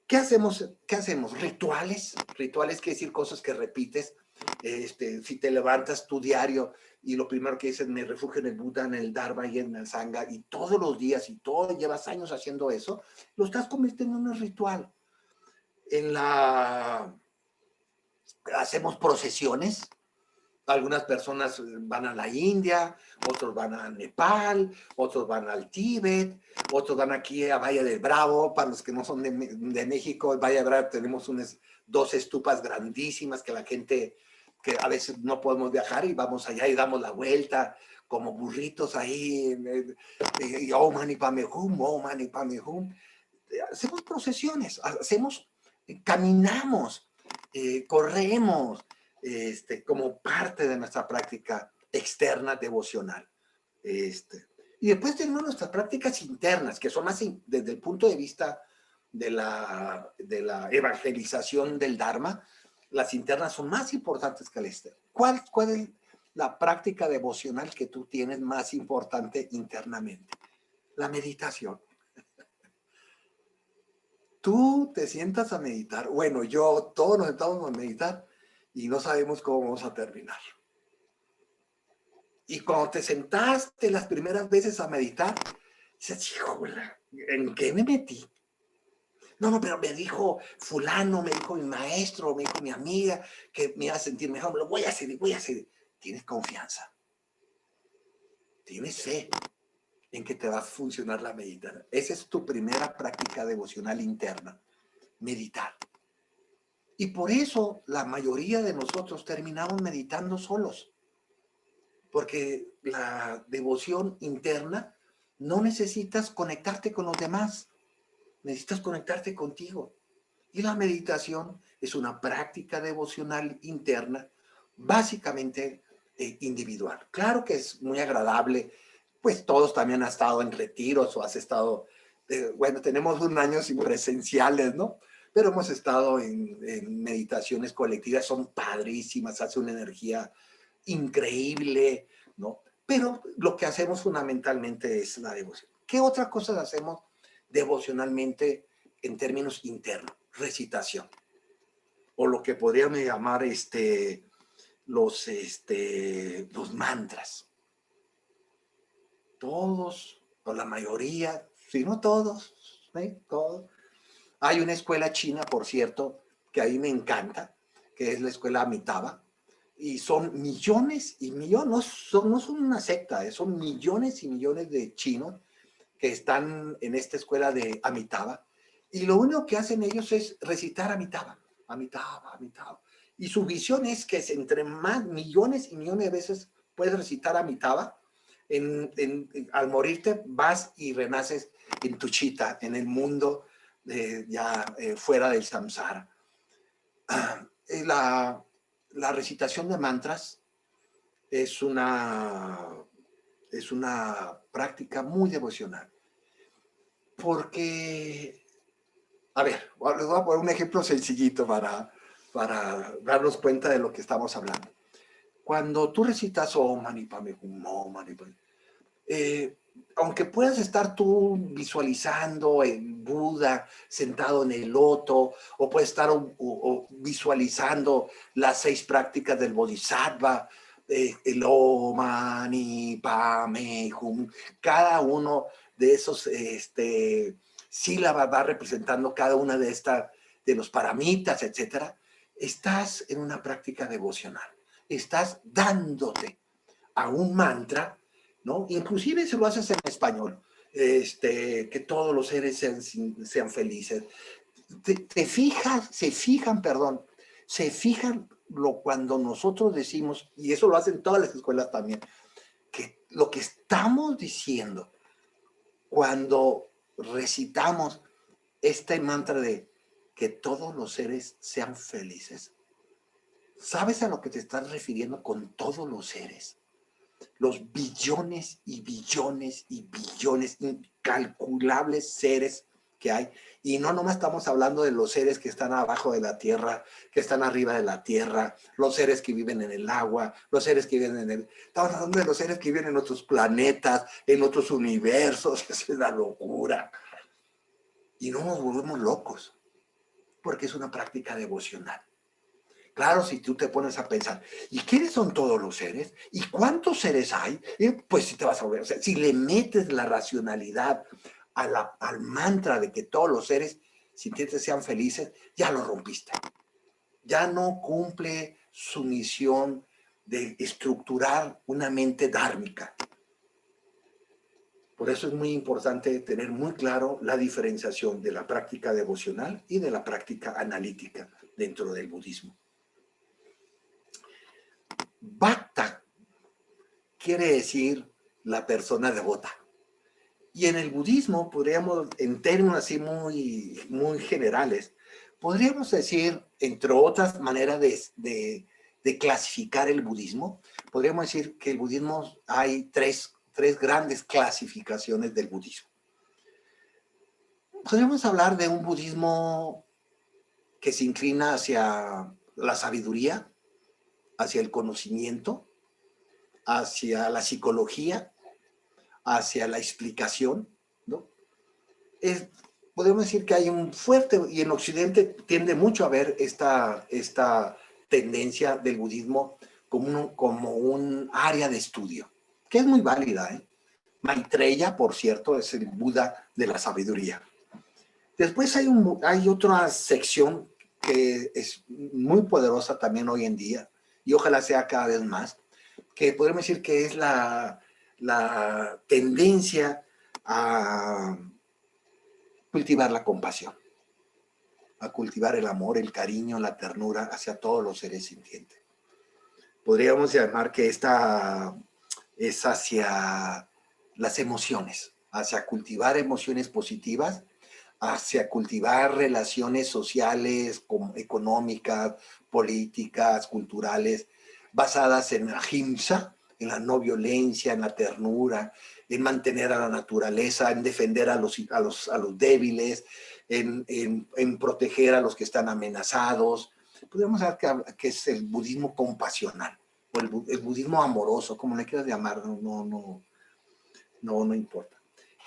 ¿Qué hacemos? ¿Qué hacemos? Rituales. Rituales quiere decir cosas que repites. Si te levantas tu diario y lo primero que dices, me refugio en el Buda, en el Dharma y en el Sangha, y todos los días y todo, llevas años haciendo eso, lo estás convirtiendo en un ritual. Hacemos procesiones. Algunas personas van a la India, otros van a Nepal, otros van al Tíbet, otros van aquí a Valle del Bravo. Para los que no son de México, en Valle del Bravo tenemos dos estupas grandísimas que la gente, que a veces no podemos viajar y vamos allá y damos la vuelta como burritos ahí, y oh mani padme hum, oh mani padme hum. Hacemos procesiones, caminamos, corremos, como parte de nuestra práctica externa devocional. Y después tenemos nuestras prácticas internas, que son más desde el punto de vista de la evangelización del Dharma. Las internas son más importantes que la externa. ¿Cuál es la práctica devocional que tú tienes más importante internamente? La meditación. Tú te sientas a meditar. Bueno, todos nos sentamos a meditar y no sabemos cómo vamos a terminar. Y cuando te sentaste las primeras veces a meditar, dices, híjole, ¿en qué me metí? No, pero me dijo fulano, me dijo mi maestro, me dijo mi amiga, que me iba a sentir mejor. Lo voy a hacer, voy a hacer. Tienes confianza. Tienes fe en que te va a funcionar la meditación. Esa es tu primera práctica devocional interna, meditar. Y por eso la mayoría de nosotros terminamos meditando solos. Porque la devoción interna no necesitas conectarte con los demás, necesitas conectarte contigo. Y la meditación es una práctica devocional interna, básicamente individual. Claro que es muy agradable, pues todos también han estado en retiros o has estado, bueno, tenemos un año sin presenciales, ¿no? Pero hemos estado en meditaciones colectivas, son padrísimas, hace una energía increíble, ¿no? Pero lo que hacemos fundamentalmente es la devoción. ¿Qué otras cosas hacemos devocionalmente en términos internos? Recitación. O lo que podríamos llamar los mantras. Todos, o la mayoría, si no todos, ¿eh? Todos. Hay una escuela china, por cierto, que a mí me encanta, que es la escuela Amitabha, y son millones y millones, no son una secta, son millones y millones de chinos que están en esta escuela de Amitabha, y lo único que hacen ellos es recitar Amitabha, Amitabha, Amitabha. Y su visión es que entre más millones y millones de veces puedes recitar Amitabha, al morirte vas y renaces en tu chita, en el mundo fuera del samsara. La recitación de mantras es una práctica muy devocional. Porque, a ver, les voy a poner un ejemplo sencillito para darnos cuenta de lo que estamos hablando. Cuando tú recitas Om Mani Padme Hum, Om Mani Padme, aunque puedas estar tú visualizando en Buda sentado en el loto, o puedes estar visualizando las 6 prácticas del Bodhisattva, el Om Mani Padme Hum, cada uno de esos sílabas va representando cada una de los paramitas, etcétera. Estás en una práctica devocional, estás dándote a un mantra, ¿no? Inclusive si lo haces en español, que todos los seres sean felices. Se fijan cuando nosotros decimos, y eso lo hacen todas las escuelas también, que lo que estamos diciendo cuando recitamos este mantra de que todos los seres sean felices. ¿Sabes a lo que te estás refiriendo con todos los seres? Los billones y billones y billones, incalculables seres que hay. Y no nomás estamos hablando de los seres que están abajo de la tierra, que están arriba de la tierra, los seres que viven en el agua, los seres que viven en el... Estamos hablando de los seres que viven en otros planetas, en otros universos. Es una locura. Y no nos volvemos locos, porque es una práctica devocional. Claro, si tú te pones a pensar, ¿y quiénes son todos los seres? ¿Y cuántos seres hay? Pues si te vas a ver, o sea, si le metes la racionalidad al mantra de que todos los seres sintientes sean felices, ya lo rompiste. Ya no cumple su misión de estructurar una mente dármica. Por eso es muy importante tener muy claro la diferenciación de la práctica devocional y de la práctica analítica dentro del budismo. Bhakta quiere decir la persona devota. Y en el budismo, podríamos, en términos así muy generales, podríamos decir, entre otras maneras de clasificar el budismo, podríamos decir que el budismo hay tres grandes clasificaciones del budismo. Podríamos hablar de un budismo que se inclina hacia la sabiduría, hacia el conocimiento, hacia la psicología, hacia la explicación, ¿no? Podemos decir que hay un fuerte, y en Occidente tiende mucho a ver esta tendencia del budismo como un área de estudio, que es muy válida, ¿eh? Maitreya, por cierto, es el Buda de la sabiduría. Después hay otra sección que es muy poderosa también hoy en día, y ojalá sea cada vez más, que podemos decir que es la tendencia a cultivar la compasión, a cultivar el amor, el cariño, la ternura hacia todos los seres sintientes. Podríamos llamar que esta es hacia las emociones, hacia cultivar emociones positivas, hacia cultivar relaciones sociales, económicas, políticas, culturales, basadas en la ahimsa, en la no violencia, en la ternura, en mantener a la naturaleza, en defender a los débiles, en proteger a los que están amenazados. Podríamos hablar que es el budismo compasional, o el budismo amoroso, como le quieras llamar, no importa.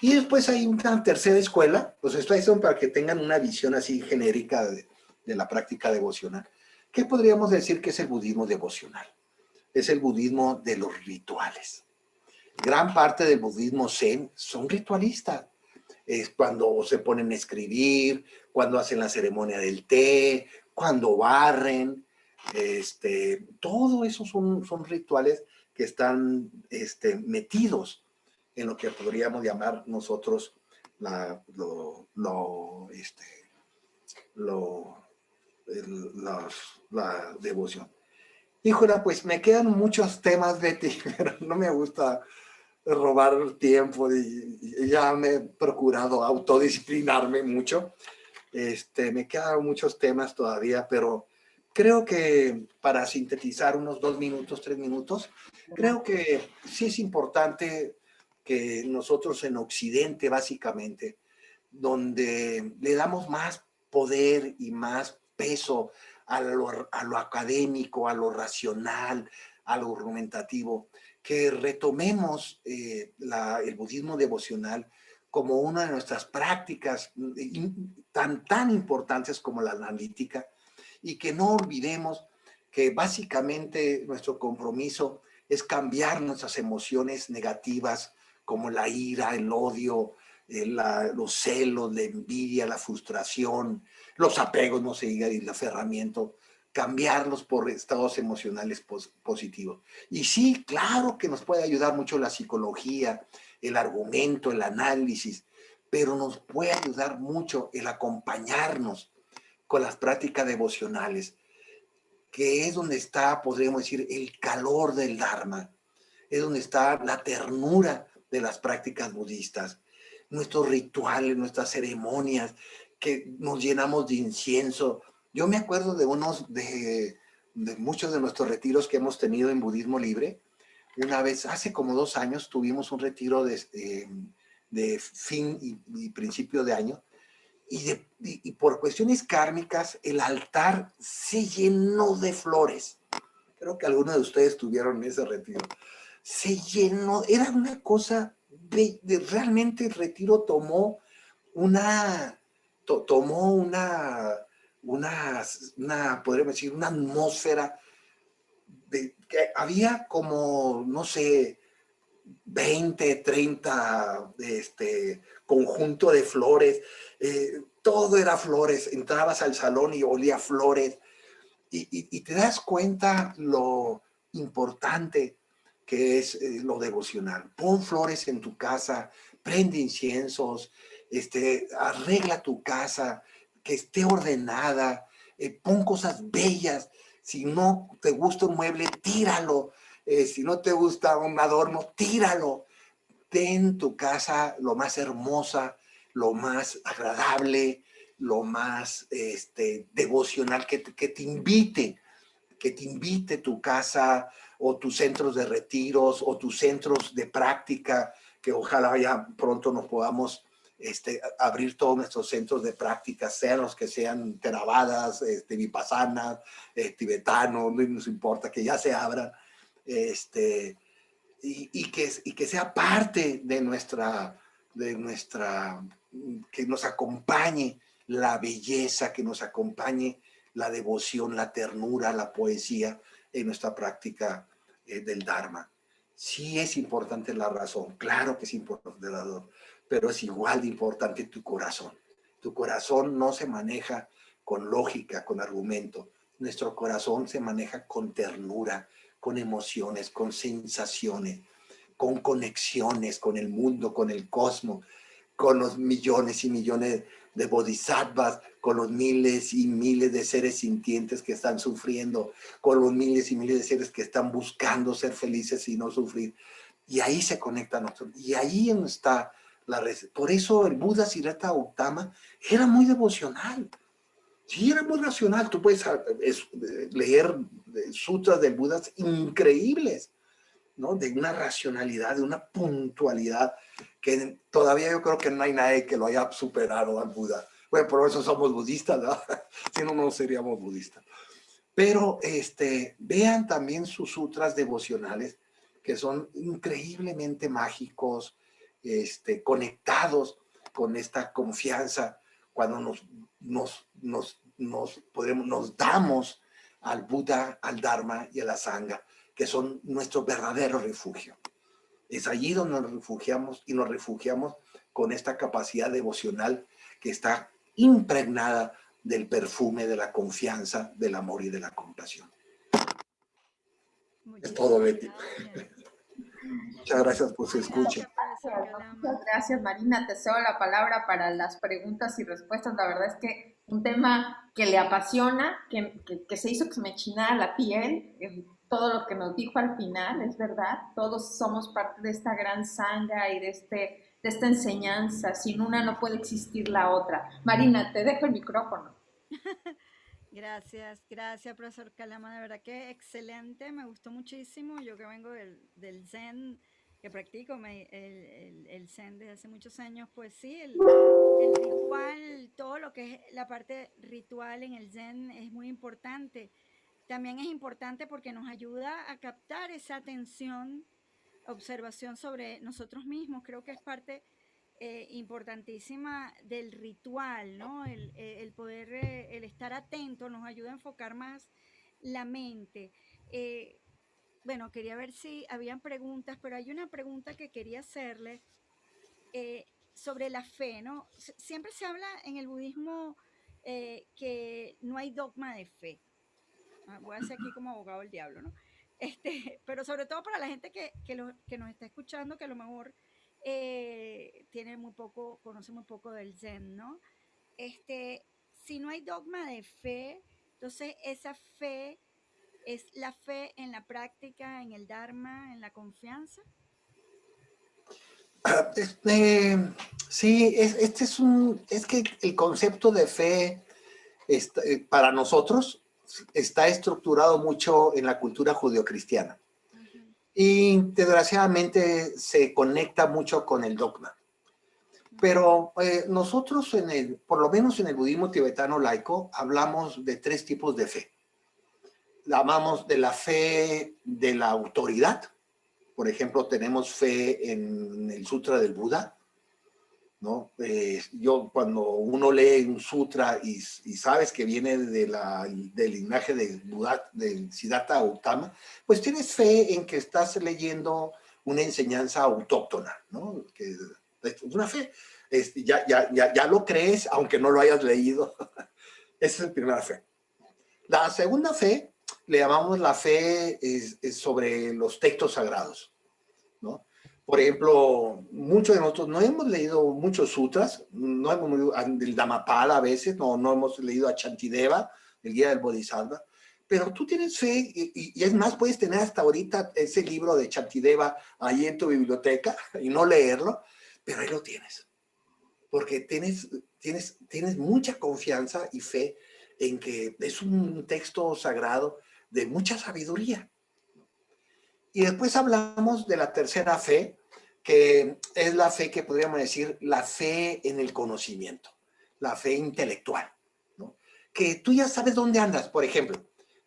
Y después hay una tercera escuela, pues esto es para que tengan una visión así genérica de la práctica devocional. ¿Qué podríamos decir que es el budismo devocional? Es el budismo de los rituales. Gran parte del budismo zen son ritualistas. Es cuando se ponen a escribir, cuando hacen la ceremonia del té, cuando barren, todo eso son rituales que están metidos en lo que podríamos llamar nosotros la devoción. Híjole, pues me quedan muchos temas, Betty, pero no me gusta robar tiempo y ya me he procurado autodisciplinarme mucho. Me quedan muchos temas todavía, pero creo que para sintetizar unos 2 minutos, 3 minutos, creo que sí es importante que nosotros en Occidente, básicamente, donde le damos más poder y más peso a lo académico, a lo racional, a lo argumentativo, que retomemos el budismo devocional como una de nuestras prácticas tan importantes como la analítica, y que no olvidemos que básicamente nuestro compromiso es cambiar nuestras emociones negativas como la ira, el odio, los celos, la envidia, la frustración, los apegos, no se diga, y el aferramiento, cambiarlos por estados emocionales positivos. Y sí, claro que nos puede ayudar mucho la psicología, el argumento, el análisis, pero nos puede ayudar mucho el acompañarnos con las prácticas devocionales, que es donde está, podríamos decir, el calor del Dharma, es donde está la ternura de las prácticas budistas, nuestros rituales, nuestras ceremonias, que nos llenamos de incienso. Yo me acuerdo de muchos de nuestros retiros que hemos tenido en Budismo Libre. Una vez, hace como 2 años, tuvimos un retiro de fin y principio de año, y por cuestiones kármicas, el altar se llenó de flores. Creo que algunos de ustedes tuvieron ese retiro. Se llenó, era una cosa, realmente el retiro tomó podríamos decir, una atmósfera que había como, no sé, 20, 30 conjunto de flores, todo era flores, entrabas al salón y olía flores, y te das cuenta lo importante que es lo devocional. Pon flores en tu casa, prende inciensos, arregla tu casa, que esté ordenada, pon cosas bellas. Si no te gusta un mueble, tíralo. Si no te gusta un adorno, tíralo. Ten tu casa lo más hermosa, lo más agradable, lo más devocional, que te invite tu casa o tus centros de retiros o tus centros de práctica, que ojalá ya pronto nos podamos abrir todos nuestros centros de práctica, sean los que sean Theravadas, Vipassanas, tibetanos, no nos importa, que ya se abran, y que sea parte que nos acompañe la belleza, que nos acompañe la devoción, la ternura, la poesía en nuestra práctica del Dharma. Sí es importante la razón, claro que es importante la razón, pero es igual de importante tu corazón. Tu corazón no se maneja con lógica, con argumento. Nuestro corazón se maneja con ternura, con emociones, con sensaciones, con conexiones con el mundo, con el cosmos, con los millones y millones de bodhisattvas, con los miles y miles de seres sintientes que están sufriendo, con los miles y miles de seres que están buscando ser felices y no sufrir. Y ahí se conecta nosotros. Y ahí está la red. Por eso el Buda Siddhartha Gautama era muy devocional. Sí, era muy racional. Tú puedes leer sutras del Buda increíbles, ¿no? De una racionalidad, de una puntualidad que todavía yo creo que no hay nadie que lo haya superado al Buda. Bueno, por eso somos budistas, ¿no? Si no, no seríamos budistas. Pero vean también sus sutras devocionales, que son increíblemente mágicos, conectados con esta confianza cuando nos damos al Buda, al Dharma y a la Sangha, que son nuestro verdadero refugio. Es allí donde nos refugiamos, y nos refugiamos con esta capacidad devocional que está impregnada del perfume de la confianza, del amor y de la compasión. Es todo, Betty. Muchas gracias por su escucha. Muchas gracias, Marina. Te cedo la palabra para las preguntas y respuestas. La verdad es que un tema que le apasiona, que se hizo que se me chinara la piel, todo lo que nos dijo al final, es verdad. Todos somos parte de esta gran sangha y de esta enseñanza. Sin una no puede existir la otra. Marina, te dejo el micrófono. Gracias, gracias, profesor Calama. De verdad que excelente, me gustó muchísimo. Yo que vengo del Zen, que practico el Zen desde hace muchos años, pues sí, el ritual, todo lo que es la parte ritual en el Zen es muy importante. También es importante porque nos ayuda a captar esa atención, observación sobre nosotros mismos. Creo que es parte importantísima del ritual, ¿no? El poder, el estar atento nos ayuda a enfocar más la mente. Bueno, quería ver si habían preguntas, pero hay una pregunta que quería hacerle sobre la fe, ¿no? Siempre se habla en el budismo que no hay dogma de fe. Voy a ser aquí como abogado del diablo, ¿no? Pero sobre todo para la gente que nos está escuchando, que a lo mejor tiene muy poco, conoce muy poco del Zen, ¿no? Si no hay dogma de fe, entonces esa fe es la fe en la práctica, en el Dharma, en la confianza. Sí, es que el concepto de fe para nosotros está estructurado mucho en la cultura judeocristiana. Y desgraciadamente se conecta mucho con el dogma. Pero nosotros, por lo menos en el budismo tibetano laico, hablamos de 3 tipos de fe. Hablamos de la fe de la autoridad. Por ejemplo, tenemos fe en el Sutra del Buda, ¿no? Cuando uno lee un sutra y sabes que viene del linaje de Buda, del Siddhartha Gautama, pues tienes fe en que estás leyendo una enseñanza autóctona, ¿no? Que es una fe. Ya lo crees, aunque no lo hayas leído. Esa es la primera fe. La segunda fe, le llamamos la fe es sobre los textos sagrados, ¿no? Por ejemplo, muchos de nosotros no hemos leído muchos sutras, no hemos leído el Dhammapada a veces, no hemos leído a Shantideva, el guía del Bodhisattva, pero tú tienes fe y es más, puedes tener hasta ahorita ese libro de Shantideva ahí en tu biblioteca y no leerlo, pero ahí lo tienes, porque tienes mucha confianza y fe en que es un texto sagrado de mucha sabiduría. Y después hablamos de la tercera fe, que es la fe que podríamos decir la fe en el conocimiento, la fe intelectual, ¿no? Que tú ya sabes dónde andas, por ejemplo.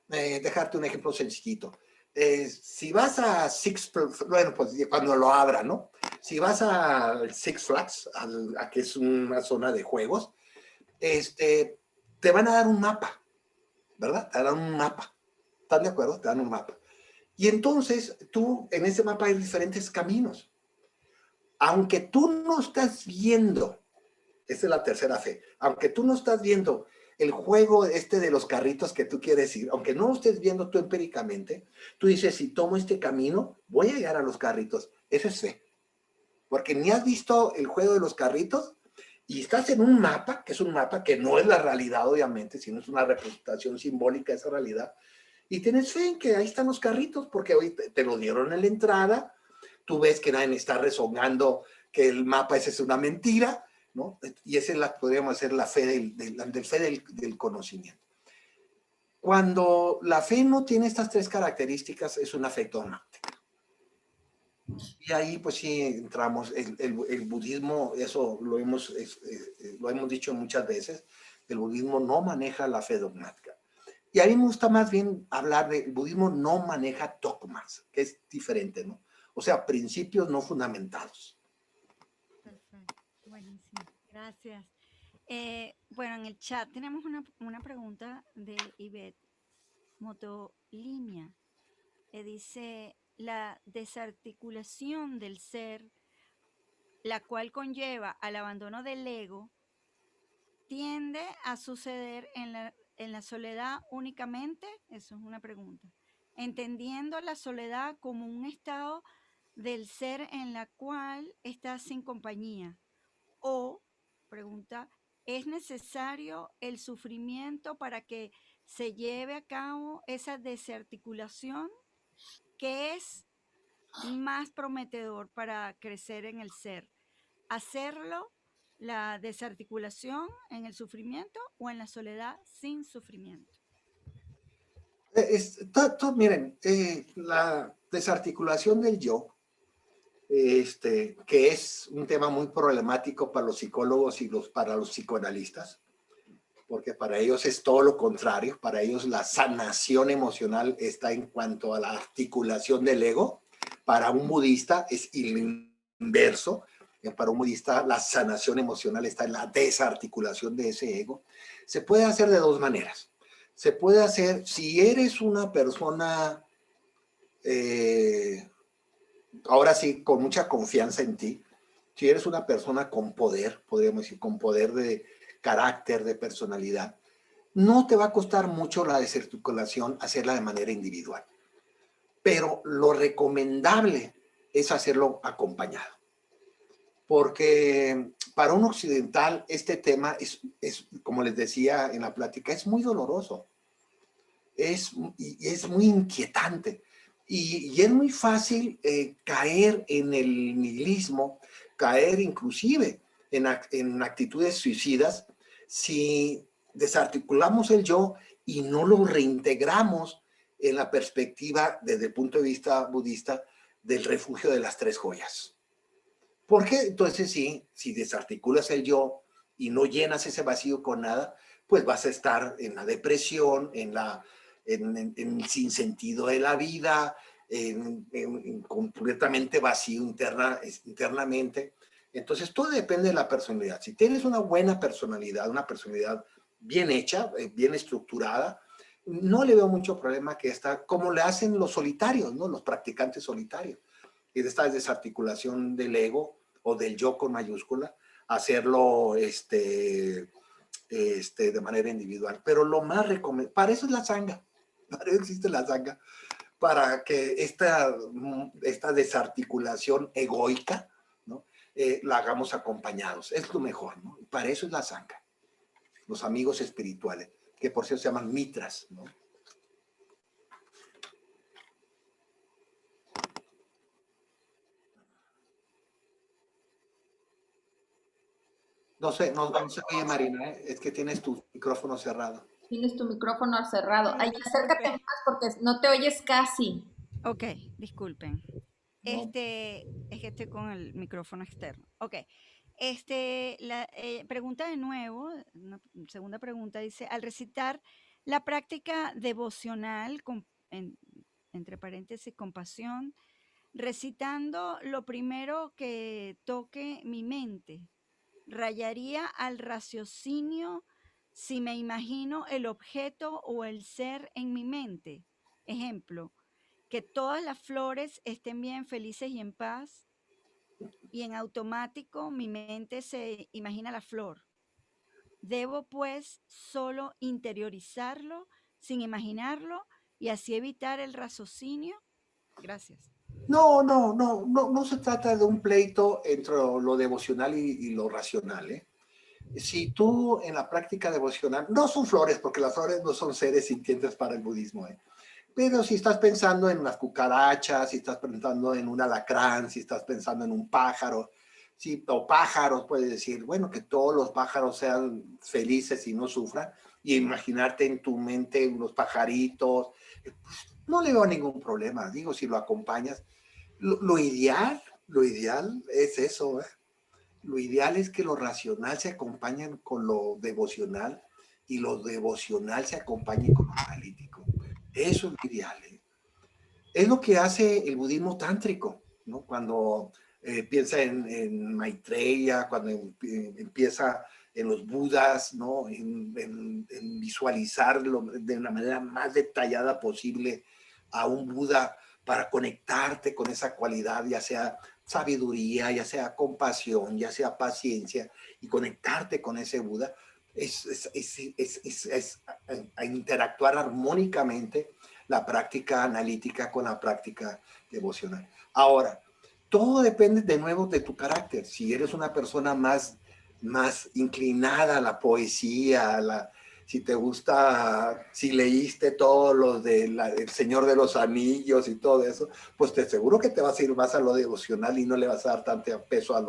Dejarte un ejemplo sencillito. Si vas a bueno, pues cuando lo abra, ¿no? Si vas a Six Flags, a que es una zona de juegos, te van a dar un mapa, ¿verdad? Te dan un mapa. ¿Están de acuerdo? Te dan un mapa. Y entonces tú, en ese mapa hay diferentes caminos. Aunque tú no estás viendo, esa es la tercera fe, aunque tú no estás viendo el juego de los carritos que tú quieres ir, aunque no lo estés viendo tú empíricamente, tú dices, si tomo este camino, voy a llegar a los carritos. Eso es fe. Porque ni has visto el juego de los carritos y estás en un mapa, que es un mapa que no es la realidad, obviamente, sino es una representación simbólica de esa realidad, y tienes fe en que ahí están los carritos, porque hoy te lo dieron en la entrada, tú ves que nadie está rezongando que el mapa ese es una mentira, ¿no? Y esa es podríamos hacer la fe del conocimiento. Cuando la fe no tiene estas 3 características, es una fe dogmática. Y ahí pues sí entramos, el budismo, eso lo hemos dicho muchas veces, el budismo no maneja la fe dogmática. Y a mí me gusta más bien hablar de, el budismo no maneja dogmas, que es diferente, ¿no? O sea, principios no fundamentados. Perfecto, buenísimo, gracias. Bueno, en el chat tenemos una pregunta de Ivette Motolimia. Dice, la desarticulación del ser, la cual conlleva al abandono del ego, tiende a suceder en la soledad únicamente. Eso es una pregunta. Entendiendo la soledad como un estado del ser en la cual está sin compañía. O, pregunta, ¿es necesario el sufrimiento para que se lleve a cabo esa desarticulación? ¿Qué es más prometedor para crecer en el ser? ¿Hacerlo, la desarticulación en el sufrimiento o en la soledad sin sufrimiento? Miren, la desarticulación del yo, que es un tema muy problemático para los psicólogos y para los psicoanalistas, porque para ellos es todo lo contrario, para ellos la sanación emocional está en cuanto a la articulación del ego, para un budista es el inverso, para un budista la sanación emocional está en la desarticulación de ese ego. Se puede hacer de 2 maneras. Se puede hacer, si eres una persona, ahora sí, con mucha confianza en ti, si eres una persona con poder, podríamos decir, con poder de carácter, de personalidad, no te va a costar mucho la desarticulación hacerla de manera individual. Pero lo recomendable es hacerlo acompañado. Porque para un occidental este tema es, como les decía en la plática, es muy doloroso. Es muy inquietante. Y es muy fácil caer en el nihilismo, caer inclusive en actitudes suicidas si desarticulamos el yo y no lo reintegramos en la perspectiva desde el punto de vista budista del refugio de las 3 joyas. Porque entonces sí, si desarticulas el yo y no llenas ese vacío con nada, pues vas a estar en la depresión, en el sinsentido de la vida, en completamente vacío internamente. Entonces todo depende de la personalidad. Si tienes una buena personalidad, una personalidad bien hecha, bien estructurada, no le veo mucho problema que está, como le hacen los solitarios, ¿no? Los practicantes solitarios. Y de esta desarticulación del ego o del yo con mayúscula, hacerlo de manera individual. Pero lo más recomendable, para eso es la sangha, para eso existe la sangha, para que esta desarticulación egoica, ¿no? La hagamos acompañados, es lo mejor, ¿no? Para eso es la sangha, los amigos espirituales, que por cierto se llaman mitras, ¿no? No se oye, Marina, ¿eh? Es que tienes tu micrófono cerrado. Tienes tu micrófono cerrado. Sí, Ay, acércate disculpen. más porque no te oyes casi. Ok, disculpen. ¿No? Es que estoy con el micrófono externo. Ok. Pregunta de nuevo, una segunda pregunta, dice, al recitar la práctica devocional, entre paréntesis, compasión, recitando lo primero que toque mi mente, rayaría al raciocinio si me imagino el objeto o el ser en mi mente. Ejemplo, que todas las flores estén bien, felices y en paz, y en automático mi mente se imagina la flor. Debo pues solo interiorizarlo sin imaginarlo y así evitar el raciocinio. Gracias. No se trata de un pleito entre lo devocional y lo racional, ¿eh? Si tú en la práctica devocional, no son flores, porque las flores no son seres sintientes para el budismo, ¿eh? Pero si estás pensando en las cucarachas, si estás pensando en un alacrán, si estás pensando en un pájaro, si, o pájaros, puedes decir, bueno, que todos los pájaros sean felices y no sufran, y imaginarte en tu mente unos pajaritos, pues, no le veo ningún problema. Digo, si lo acompañas, lo ideal es eso, ¿eh? Lo ideal es que lo racional se acompañe con lo devocional y lo devocional se acompañe con lo analítico. Eso es lo ideal, ¿eh? Es lo que hace el budismo tántrico, ¿no? Cuando piensa en Maitreya, cuando empieza en los budas, ¿no? En visualizarlo de una manera más detallada posible a un Buda para conectarte con esa cualidad, ya sea sabiduría, ya sea compasión, ya sea paciencia, y conectarte con ese Buda es a interactuar armónicamente la práctica analítica con la práctica devocional. Ahora, todo depende de nuevo de tu carácter. Si eres una persona más inclinada a la poesía, si te gusta, si leíste todo lo del Señor de los Anillos y todo eso, pues te aseguro que te vas a ir más a lo devocional y no le vas a dar tanto peso a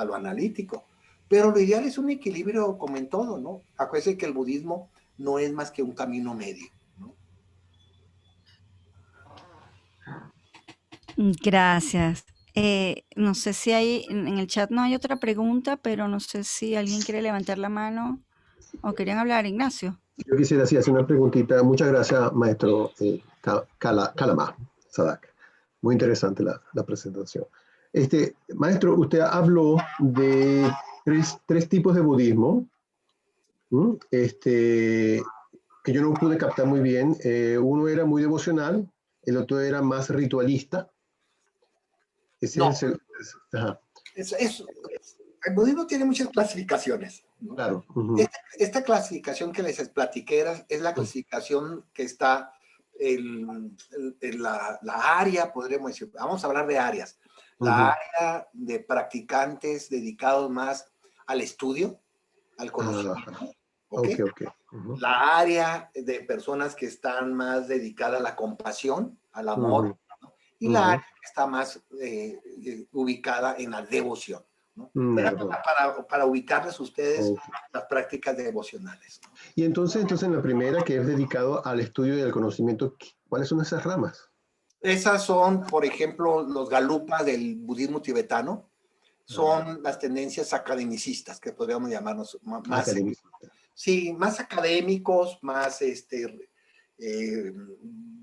lo analítico. Pero lo ideal es un equilibrio como en todo, ¿no? Acuérdense que el budismo no es más que un camino medio. Gracias. No sé si hay, en el chat no hay otra pregunta, pero no sé si alguien quiere levantar la mano o querían hablar, Ignacio. Yo quisiera hacer una preguntita. Muchas gracias, maestro Kalama Sadak. Muy interesante la presentación. Maestro, usted habló de tres tipos de budismo, que yo no pude captar muy bien. Uno era muy devocional, el otro era más ritualista. Ese No, es ajá, el budismo tiene muchas clasificaciones, ¿no? claro. Esta clasificación que les platiqué es la clasificación que está en la área, podríamos decir, vamos a hablar de áreas, la área de practicantes dedicados más al estudio, al conocimiento, ¿ok? La área de personas que están más dedicadas a la compasión, al amor, ¿no? Y la área que está más ubicada en la devoción, ¿no? Para ubicarles ustedes las prácticas devocionales, ¿no? Y entonces en la primera, que es dedicado al estudio y al conocimiento, ¿cuáles son esas ramas? Esas son, por ejemplo, los galupas del budismo tibetano, son las tendencias academicistas, que podríamos llamarnos más, sí, más académicos, más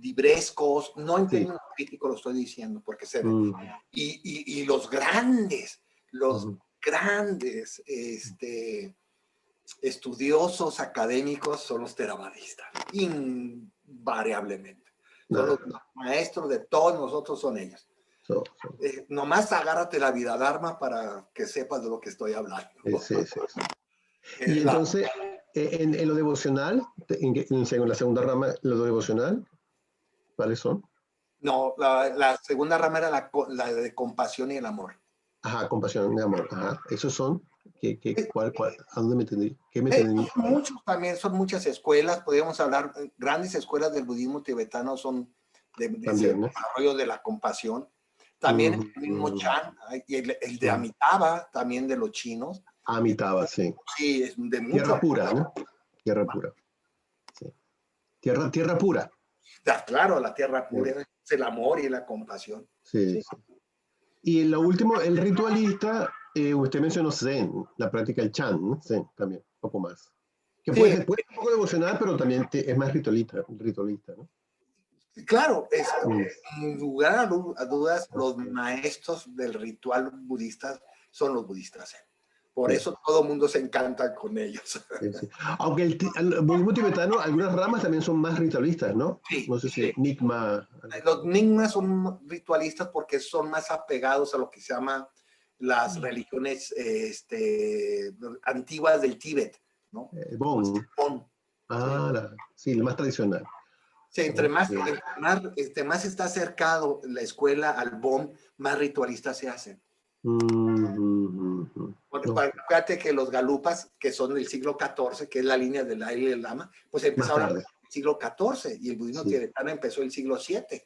librescos, no en términos críticos lo estoy diciendo, porque se ven. Y los grandes estudiosos académicos son los theravadistas, invariablemente. Son los maestros de todos nosotros, son ellos. Nomás agárrate la vida dharma para que sepas de lo que estoy hablando. Y entonces, en lo devocional, en la segunda rama, lo devocional, ¿cuáles son? No, la segunda rama era la de compasión y el amor. Ajá, compasión y amor. Ajá. ¿Esos son? ¿A dónde me entendí? ¿Qué me entendí? Muchos también, son muchas escuelas. Podríamos hablar, grandes escuelas del budismo tibetano son de desarrollo de la compasión. También el mismo Chan, y el de Amitabha, también de los chinos. Amitabha, sí. Sí, es de mucho. Tierra pura, ¿no? Tierra pura. Sí. Tierra pura. Claro, la tierra pura es el amor y la compasión. Sí. Y en lo último, el ritualista, usted mencionó Zen, la práctica del Chan, ¿no? Zen también, un poco más. Que puede ser un poco devocional, pero también es más ritualista, ¿no? Claro, sin lugar a dudas, los maestros del ritual budista son los budistas Zen. Por eso todo el mundo se encanta con ellos. Aunque el budismo tibetano, algunas ramas también son más ritualistas, ¿no? Sí, no sé si Nyingma. Los Nyingma son ritualistas porque son más apegados a lo que se llama las religiones antiguas del Tíbet, ¿no? Bon. Sí, el más tradicional. Sí, entre más está acercado la escuela al Bon, más ritualistas se hacen. Bueno, fíjate que los galupas, que son del siglo XIV, que es la línea del Dalai Lama, pues empezaron en el siglo XIV y el budismo tibetano empezó en el siglo VII.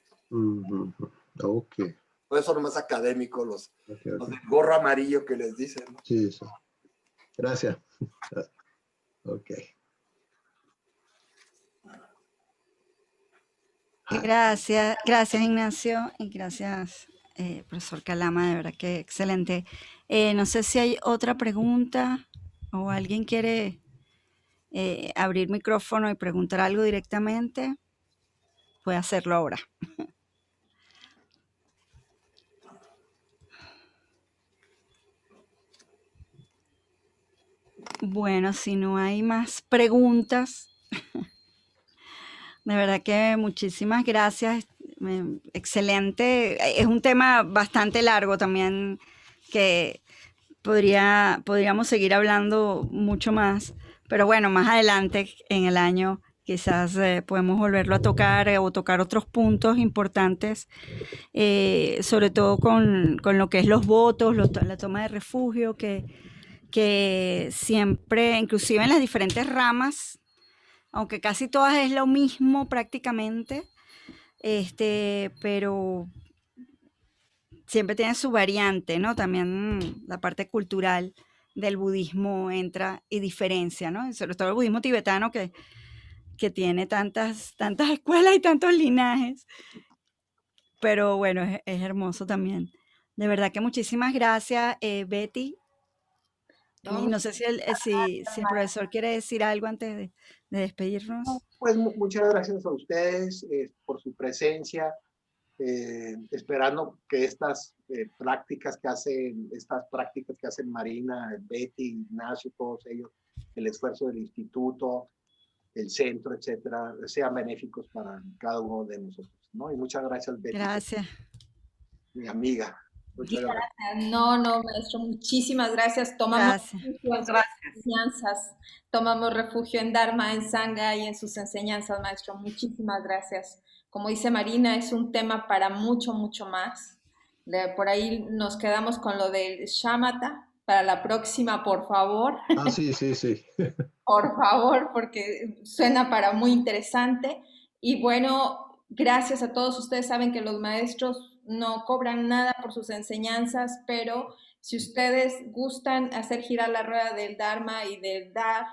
Por eso son más académicos los del gorro amarillo que les dicen, ¿no? Sí. Gracias. Ok. Gracias Ignacio y gracias profesor Kalama, de verdad que excelente. No sé si hay otra pregunta o alguien quiere abrir micrófono y preguntar algo directamente. Puede hacerlo ahora. Bueno, si no hay más preguntas, de verdad que muchísimas gracias. Excelente. Es un tema bastante largo también que podríamos seguir hablando mucho más, pero bueno, más adelante en el año quizás podemos volverlo a tocar o tocar otros puntos importantes, sobre todo con lo que es los votos, la toma de refugio, que siempre, inclusive en las diferentes ramas, aunque casi todas es lo mismo prácticamente, pero siempre tiene su variante, ¿no? También la parte cultural del budismo entra y diferencia, ¿no? Sobre todo el budismo tibetano que tiene tantas escuelas y tantos linajes. Pero bueno, es hermoso también. De verdad que muchísimas gracias, Betty. Y no sé si el profesor quiere decir algo antes de despedirnos. Pues muchas gracias a ustedes por su presencia, esperando que estas prácticas que hacen Marina, Betty, Ignacio, todos ellos, el esfuerzo del instituto, el centro, etcétera, sean benéficos para cada uno de nosotros, ¿no? Y muchas gracias, Betty. Gracias. Mi amiga. Muchas gracias. No, maestro, muchísimas gracias. Tomamos refugio en sus enseñanzas, tomamos refugio en Dharma, en Sangha y en sus enseñanzas, maestro. Muchísimas gracias. Como dice Marina, es un tema para mucho, mucho más. Por ahí nos quedamos con lo del shamatha. Para la próxima, por favor. Sí. Por favor, porque suena para muy interesante. Y bueno, gracias a todos. Ustedes saben que los maestros no cobran nada por sus enseñanzas, pero si ustedes gustan hacer girar la rueda del Dharma y del dar,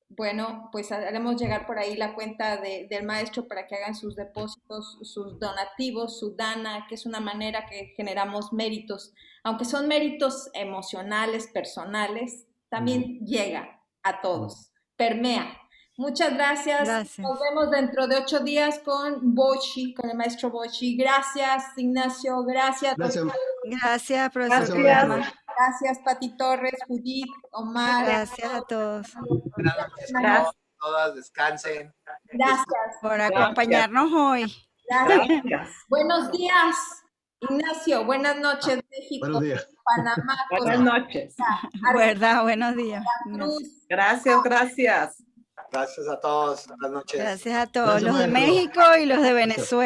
bueno, pues haremos llegar por ahí la cuenta del maestro para que hagan sus depósitos, sus donativos, su dana, que es una manera que generamos méritos, aunque son méritos emocionales, personales, también llega a todos, permea. Muchas gracias. Gracias. Nos vemos dentro de 8 días con Bochi, con el maestro Bochi. Gracias, Ignacio. Gracias. Gracias. Gracias, profesor Gracias, Palma. maestro. Gracias, Pati Torres, Judith, Omar. Gracias a todos Buenas noches a todos, todas, descansen. Gracias. por acompañarnos hoy. Gracias. Gracias. Buenos días, Ignacio. Buenas noches, México, Buenos días. Panamá, Buenas Costa noches. ¿Verdad? Buenos días. Cruz. Gracias, gracias. Gracias a todos. Buenas noches. Gracias a todos, Gracias, los de maestro. México y los de Venezuela.